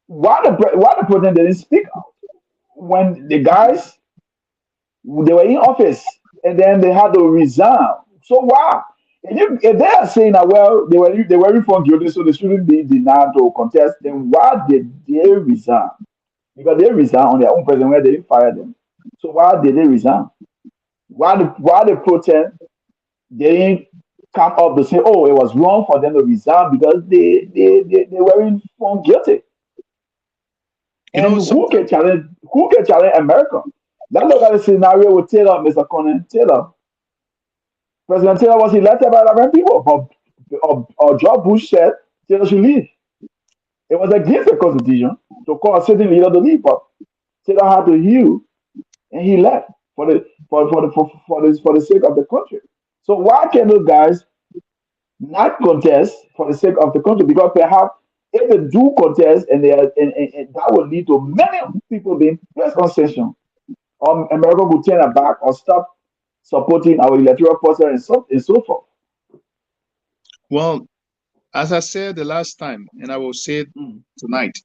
Why the president didn't speak out when the guys they were in office and then they had to resign? So why? If they are saying that well they were found guilty so they shouldn't be denied to contest, then why did they resign? Because they resigned on their own president where they didn't fire them. So why did they resign? Why the protest they didn't come up to say, oh, it was wrong for them to resign because they weren't found guilty. You And know, sometimes who can challenge America? Let's look at the scenario with Taylor, Mr. Conan Taylor. President Taylor was elected by the American people, but George Bush said Taylor should leave. It was against the Constitution to call a sitting leader to leave, but Taylor had to heal and he left for the sake of the country. So why can those guys not contest for the sake of the country? Because perhaps if they do contest and that will lead to many people being placed on sanction, or America could turn it back or stop supporting our electoral process and so forth. well, as I said the last time, and I will say it Mm, tonight,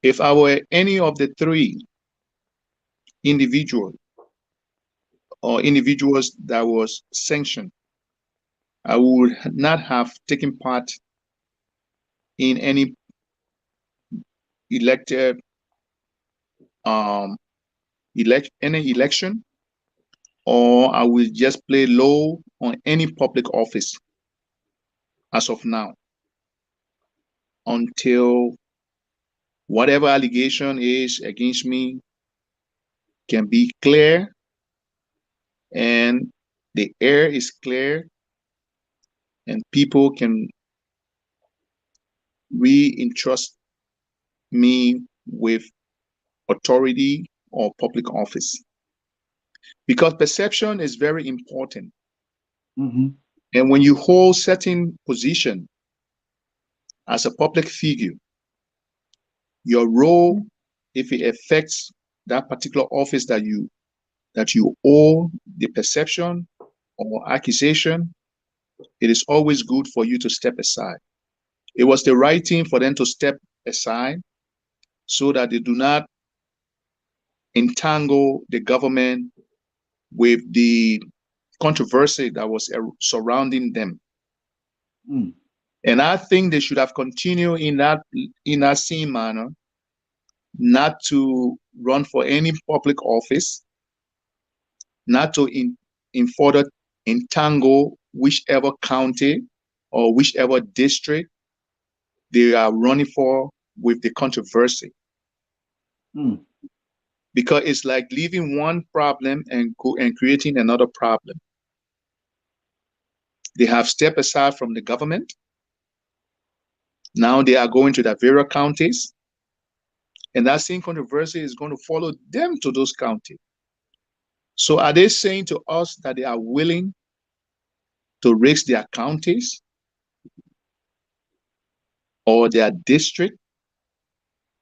if I were any of the three individual or individuals that was sanctioned, I would not have taken part in elected um any election, or I will just play low on any public office as of now until whatever allegation is against me can be clear and the air is clear and people can re-entrust me with authority or public office. Because perception is very important. mhm, And when you hold certain position as a public figure, your role, if it affects that particular office that you owe the perception or accusation, it is always good for you to step aside. It was the right thing for them to step aside so that they do not entangle the government with the controversy that was surrounding them. mm, And I think they should have continued in that same manner, not to run for any public office, not to in further entangle whichever county or whichever district they are running for with the controversy. mm. Because it's like leaving one problem and creating another problem. They have stepped aside from the government. Now they are going to the various counties, and that same controversy is going to follow them to those counties. So are they saying to us that they are willing to raise their counties or their district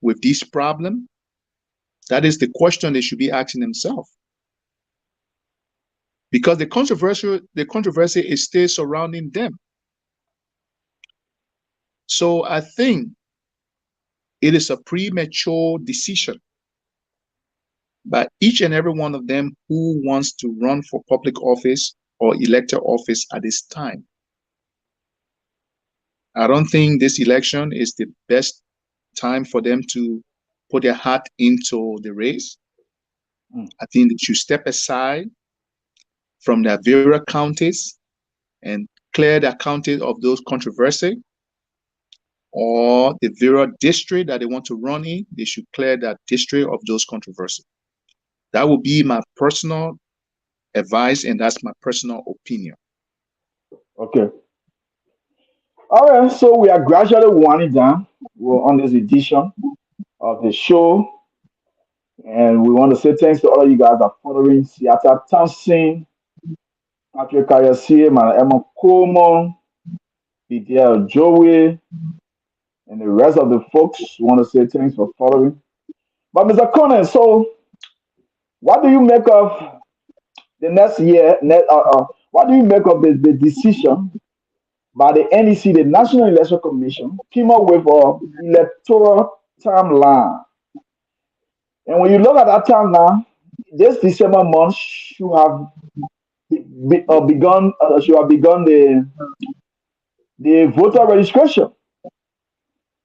with this problem? That is the question they should be asking themselves. Because the controversy is still surrounding them. So I think it is a premature decision by each and every one of them who wants to run for public office or elected office at this time. I don't think this election is the best time for them to put their hat into the race. Mm. I think they should step aside from their various counties and clear their counties of those controversy, or the various district that they want to run in, they should clear that district of those controversy. That would be my personal advice, and that's my personal opinion. Okay. All right. So we are gradually winding down. We're on this edition of the show, and we want to say thanks to all of you guys that are following Seattle Thompson, Patrick Kayasi, Emma Coleman, Fidel Joey, and the rest of the folks. We want to say thanks for following. But Mr. Conan, so what do you make of the next year? What do you make of the decision by the NEC, the National Election Commission, came up with a electoral timeline. And when you look at that timeline, this December month should have begun the voter registration.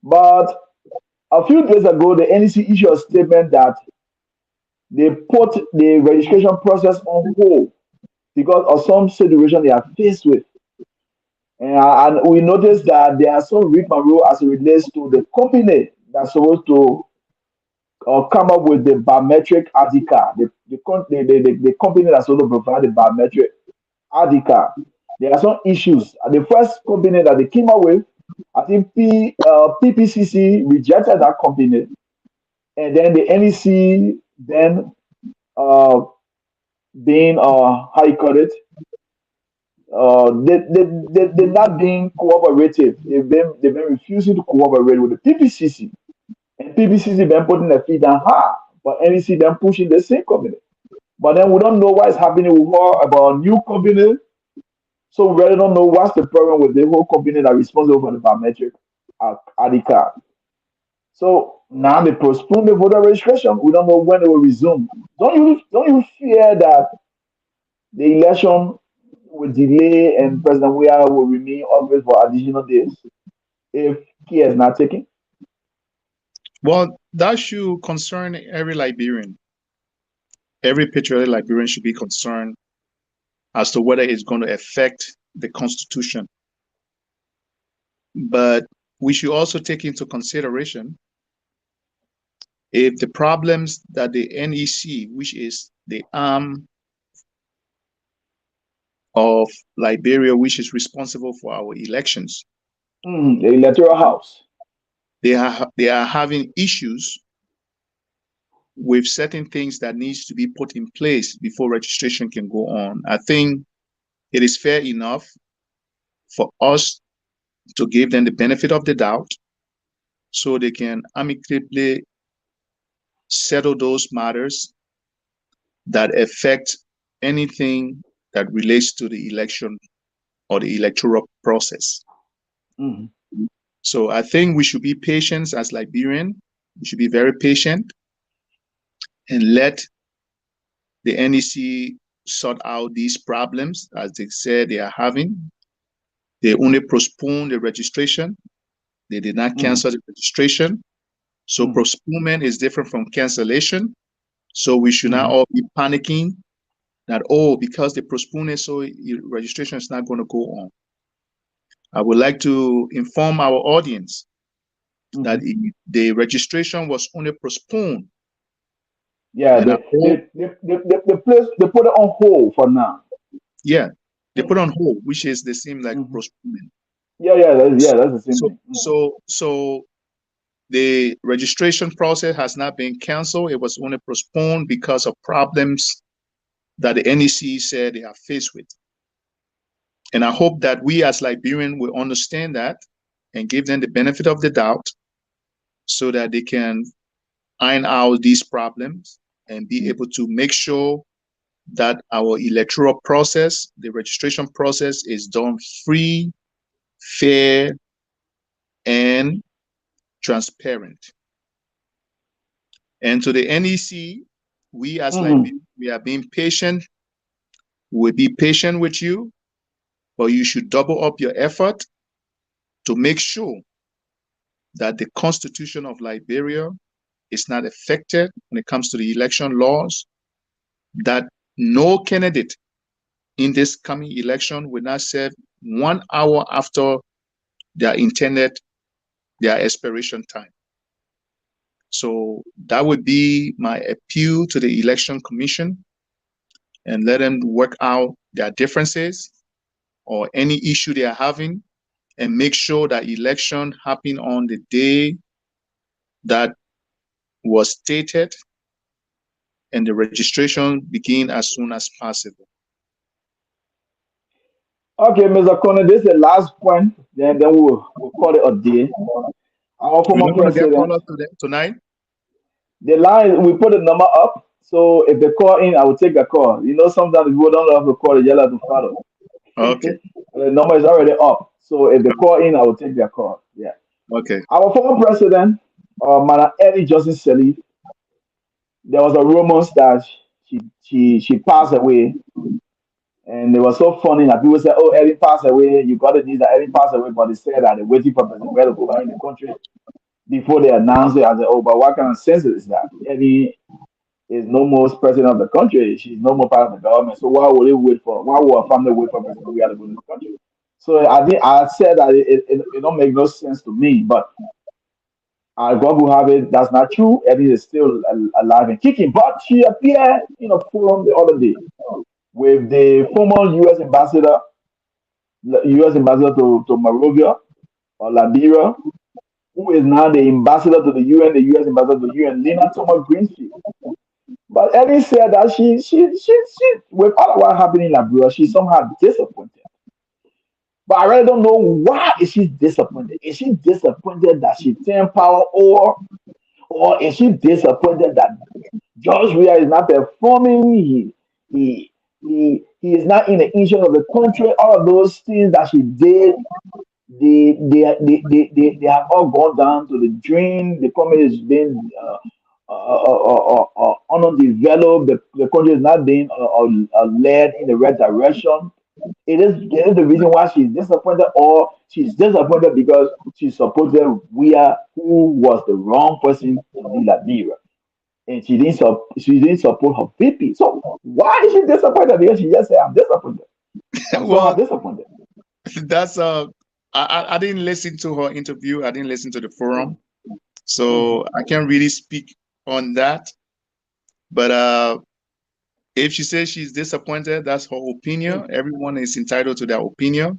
But a few days ago, the NEC issued a statement that they put the registration process on hold because of some situation they are faced with. And we noticed that there are some rigmarole as it relates to the company that's supposed to come up with the biometric ID card, the company that's supposed to provide the biometric ID card. There are some issues. The first company that they came up with, I think PPCC rejected that company, and then the NEC then uh, being how you call it, they're not being cooperative. They've been refusing to cooperate with the PPCC, and PPCC been putting their feet down hard, but NEC been pushing the same company. But then we don't know what is happening with her about a new company. So we really don't know what's the problem with the whole company that responsible for the biometric ID card. So now they postpone the voter registration. We don't know when it will resume. Don't you fear that the election will delay and President Weah will remain office for additional days if care is not taken? Well, that should concern every Liberian. Every patriotic Liberian should be concerned as to whether it's going to affect the Constitution. But we should also take into consideration if the problems that the NEC, which is the arm of Liberia, which is responsible for our elections, The electoral house. they are having issues with certain things that needs to be put in place before registration can go on. I think it is fair enough for us to give them the benefit of the doubt so they can amicably settle those matters that affect anything that relates to the election or the electoral process. Mhm. So I think we should be patient as Liberian. We should be very patient and let the NEC sort out these problems as they said they are having. They only postponed the registration. They did not cancel the registration. So postponement is different from cancellation. So we should not all be panicking that, oh, because they postponed it, so registration is not going to go on. I would like to inform our audience that the registration was only postponed. Yeah, they put it on hold for now. Yeah, they put on hold, which is the same like postponement. That's the same thing. So the registration process has not been canceled. It was only postponed because of problems that the NEC said they are faced with. And I hope that we as Liberians will understand that and give them the benefit of the doubt so that they can iron out these problems and be able to make sure that our electoral process, the registration process, is done free, fair, and transparent. And to the NEC, we as Liberians, we are being patient. We'll be patient with you, but you should double up your effort to make sure that the Constitution of Liberia is not affected when it comes to the election laws, that no candidate in this coming election will not serve 1 hour after their expiration time. So that would be my appeal to the Election Commission, and let them work out their differences or any issue they are having and make sure that election happen on the day that was stated and the registration begin as soon as possible. Okay, Mr. Connor, this is the last point. Then we'll call it a day. Our former president. Tonight? The line, we put the number up. So if they call in, I will take the call. You know, sometimes people don't have to call the yellow to follow. Okay. The number is already up. So if they call in, I will take their call. Yeah. Okay. Our former president, Madam Eddie Johnson Sirleaf, there was a rumors that she passed away, and it was so funny that people said, "Oh, Eddie passed away. You got the news that Eddie passed away," but they said that they're waiting for President Bello to come in the country before they announce it. I said, "Oh, but what kind of sense is that? Eddie is no more president of the country. She's no more part of the government. So why would they wait for? Why would a family wait for President Bello to go to the country?" So I said that it don't make no sense to me, but God will have it. That's not true. Eddie is still alive and kicking. But she appeared in a forum the other day with the former U.S. ambassador to Monrovia or Liberia, who is now the ambassador to the UN, the U.S. ambassador to the UN, Lena Thomas Greenfield. But Eddie said that with all of what happened in Liberia, she's somehow disappointed. But I really don't know why is she disappointed. Is she disappointed that she turned power, or is she disappointed that George Weah is not performing? He is not in the interest of the country. All of those things that she did, they have all gone down to the drain. The country is being underdeveloped. The country is not being led in the right direction. It is the reason why she's disappointed, or she's disappointed because she supported Weah, who was the wrong person to lead Liberia, and she didn't support her VP. So why is she disappointed? Because she just said, "I'm disappointed. I'm somehow Well, disappointed." that's I didn't listen to her interview. I didn't listen to the forum, Mhm. so I can't really speak on that. But if she says she's disappointed, that's her opinion. Everyone is entitled to their opinion.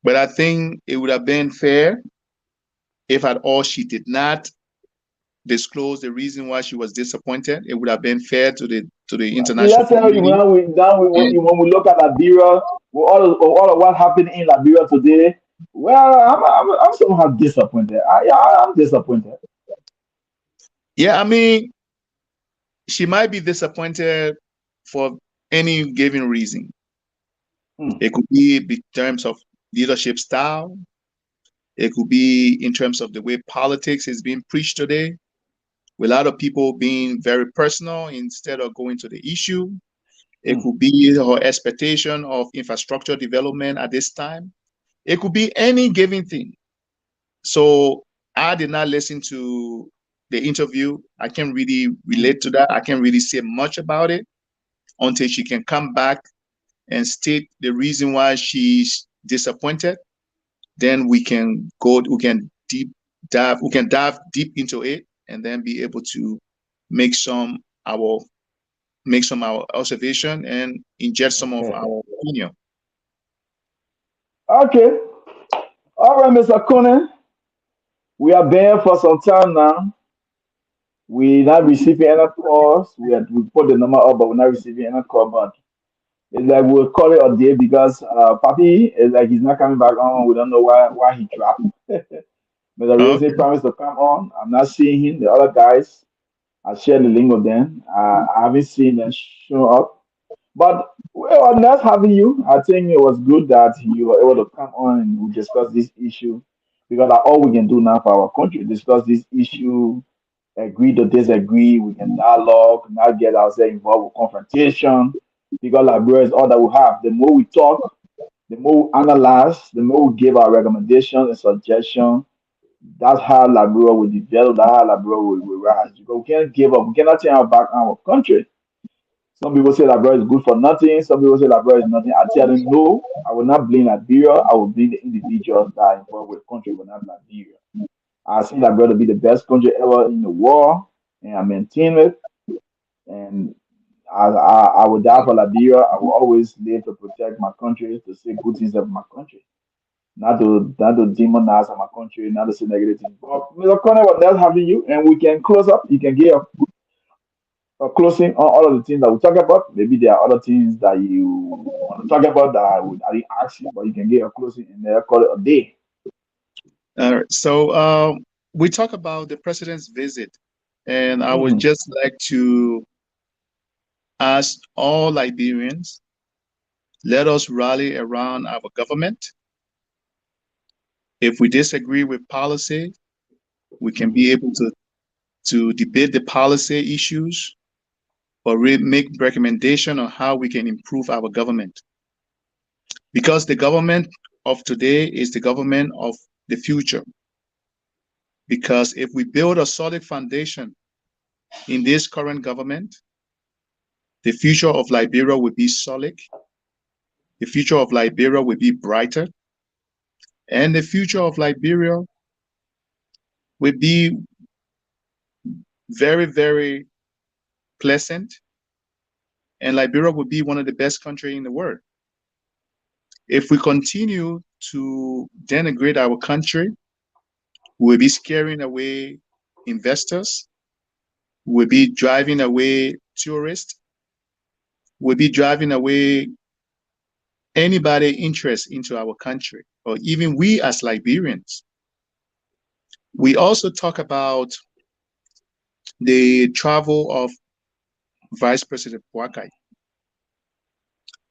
But I think it would have been fair if at all she did not disclose the reason why she was disappointed. It would have been fair to the international Let's say community. And when we look at Liberia, with all of what happened in Liberia today, well, I'm somehow disappointed. I'm disappointed. yeah, I mean, she might be disappointed for any given reason. Hmm, It could be in terms of leadership style. It could be in terms of the way politics is being preached today, with a lot of people being very personal instead of going to the issue. It hmm. could be her expectation of infrastructure development at this time. It could be any given thing. So I did not listen to the interview. I can't really relate to that. I can't really say much about it until she can come back and state the reason why she's disappointed. Then we can dive deep into it and then be able to make some our make some our observation and inject some of our opinion. Okay. All right, Mr. Conan. We are there for some time now. We're not receiving any calls. We put the number up, but we're not receiving any call. But it's like we'll call it a day because Papi is like he's not coming back on. We don't know why he dropped. Mr. Rose Okay. promised to come on. I'm not seeing him. The other guys, I shared the link with them. I haven't seen them show up. But well, not having you, I think it was good that you were able to come on and we discuss this issue because that's all we can do now for our country. Discuss this issue, agree to disagree. We can dialogue, not get ourselves involved with confrontation because Liberia is all that we have. The more we talk, the more we analyze, the more we give our recommendations and suggestions. That's how Liberia will develop. That's how Liberia will rise. Because we can't give up. We cannot turn our back on our country. Some people say Liberia is good for nothing. Some people say Liberia is nothing. I tell them no. I will not blame Liberia. I will blame the individuals that are involved with the country, but not Liberia. I see Liberia to be the best country ever in the world, and I maintain it. And I will die for Liberia. I will always live to protect my country, to say good things of my country, not to demonize my country, not to say negative things. But Mr. Connor, what else having you? And we can close up. You can give a closing on all of the things that we talk about. Maybe there are other things that you want to talk about that I didn't ask you, but you can get a closing and then call it a day. So we talk about the president's visit, and I would Mhm. just like to ask all Liberians, let us rally around our government. If we disagree with policy, we can mhm, be able to debate the policy issues or make recommendation on how we can improve our government. Because the government of today is the government of the future. Because if we build a solid foundation in this current government, the future of Liberia will be solid, the future of Liberia will be brighter, and the future of Liberia will be very, very pleasant, and Liberia will be one of the best countries in the world. If we continue to denigrate our country, we'll be scaring away investors, we'll be driving away tourists, we'll be driving away anybody interest into our country, or even we as Liberians. We also talk about the travel of Vice President Boakai.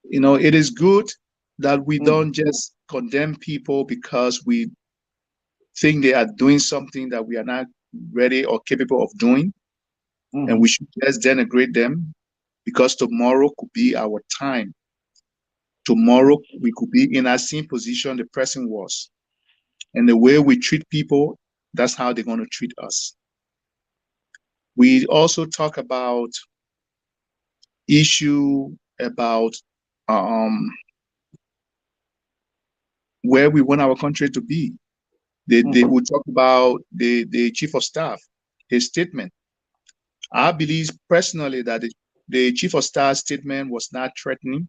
It is good that we mhm, don't just condemn people because we think they are doing something that we are not ready or capable of doing, and mhm, we should just denigrate them because tomorrow could be our time. Tomorrow we could be in that same position the person was. And the way we treat people, that's how they're going to treat us. We also talk about issue about um, where we want our country to be. They mhm, will talk about the chief of staff, his statement. I believe personally that the chief of staff statement was not threatening.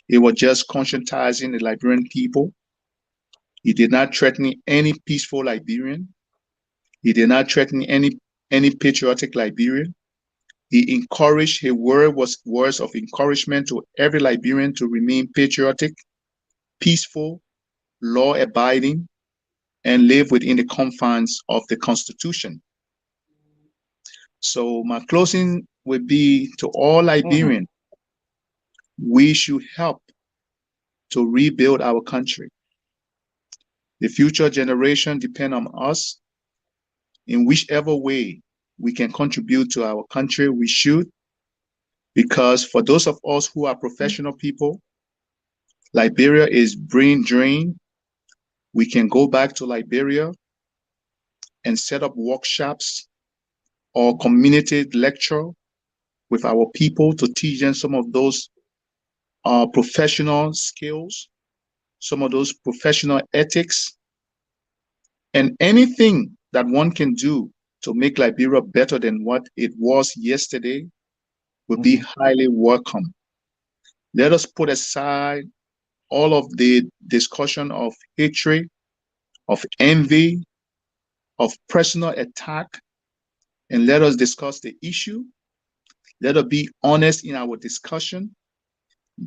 It was just conscientizing the Liberian people. He did not threaten any peaceful Liberian. He did not threaten any patriotic Liberian. He encouraged, his word was words of encouragement to every Liberian to remain patriotic, peaceful, law abiding, and live within the confines of the Constitution. So my closing would be to all mhm, Liberians, we should help to rebuild our country. The future generation depend on us. In whichever way we can contribute to our country, we should, because for those of us who are professional people, Liberia is brain drain. We can go back to Liberia and set up workshops or community lecture with our people to teach them some of those professional skills, some of those professional ethics, and anything that one can do to make Liberia better than what it was yesterday would be mhm, highly welcome. Let us put aside all of the discussion of hatred, of envy, of personal attack, and let us discuss the issue. Let us be honest in our discussion.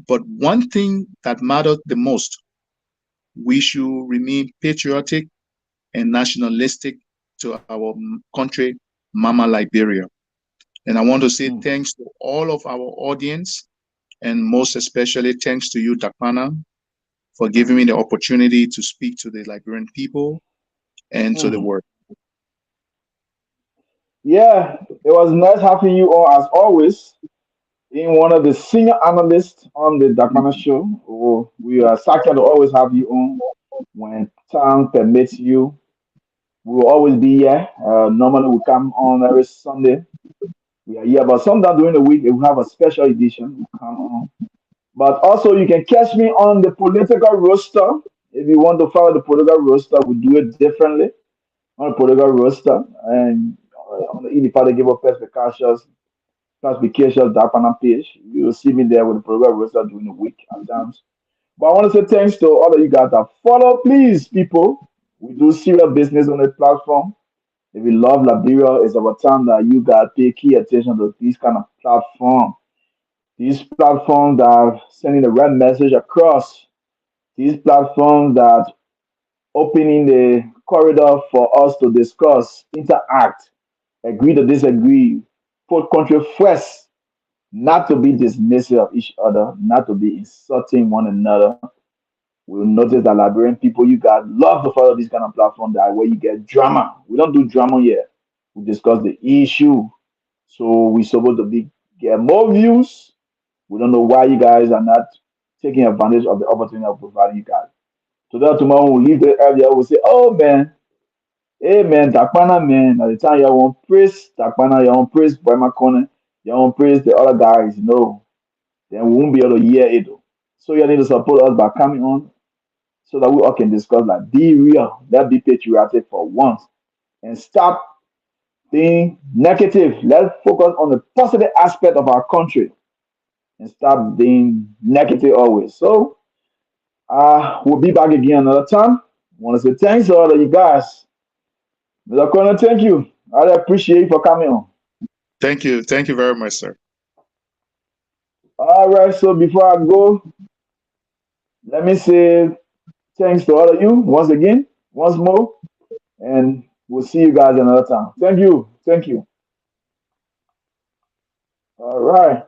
But one thing that matters the most, we should remain patriotic and nationalistic to our country, Mama Liberia. And I want to say mhm, thanks to all of our audience, and most especially thanks to you, Dakpannah, for giving me the opportunity to speak to the Liberian people and to the mhm. world. Yeah, it was nice having you on as always. Being one of the senior analysts on the Dakpannah Show. Oh, we are excited to always have you on when time permits you. We will always be here. Normally, we come on every Sunday. We are here, but sometimes during the week, if we have a special edition, we come on. But also, you can catch me on the political roster. If you want to follow the political roster, we do it differently on the political roster. And on the Independent Give Up Perspicacious classifications that on page. You will see me there with the program roster during the week at times. But I want to say thanks to all of you guys that follow. Please, people, we do serious business on the platform. If you love Liberia, it's about time that you guys pay key attention to these kind of platform. These platforms that are sending the right message across. These platforms that opening the corridor for us to discuss, interact, agree to disagree, put country first, not to be dismissive of each other, not to be insulting one another. We'll notice that Liberian people, you guys love to follow this kind of platform that where you get drama. We don't do drama here. We discuss the issue. So we supposed to be get more views. We don't know why you guys are not taking advantage of the opportunity of providing you guys. So that tomorrow we'll leave the earlier, we'll say, oh man, hey man, Dakpannah man, at the time you want praise Dakpannah, you want praise Boy McConnell, you want praise the other guys, then we won't be able to hear it. So you need to support us by coming on so that we all can discuss like be real, let's be patriotic for once and stop being negative. Let's focus on the positive aspect of our country and stop being negative always. So we'll be back again another time. Want to say thanks to all of you guys. Mr. Connor, thank you. I really appreciate you for coming on. Thank you. Thank you very much, sir. All right, so before I go, let me say thanks to all of you once again, once more, and we'll see you guys another time. Thank you. Thank you. All right.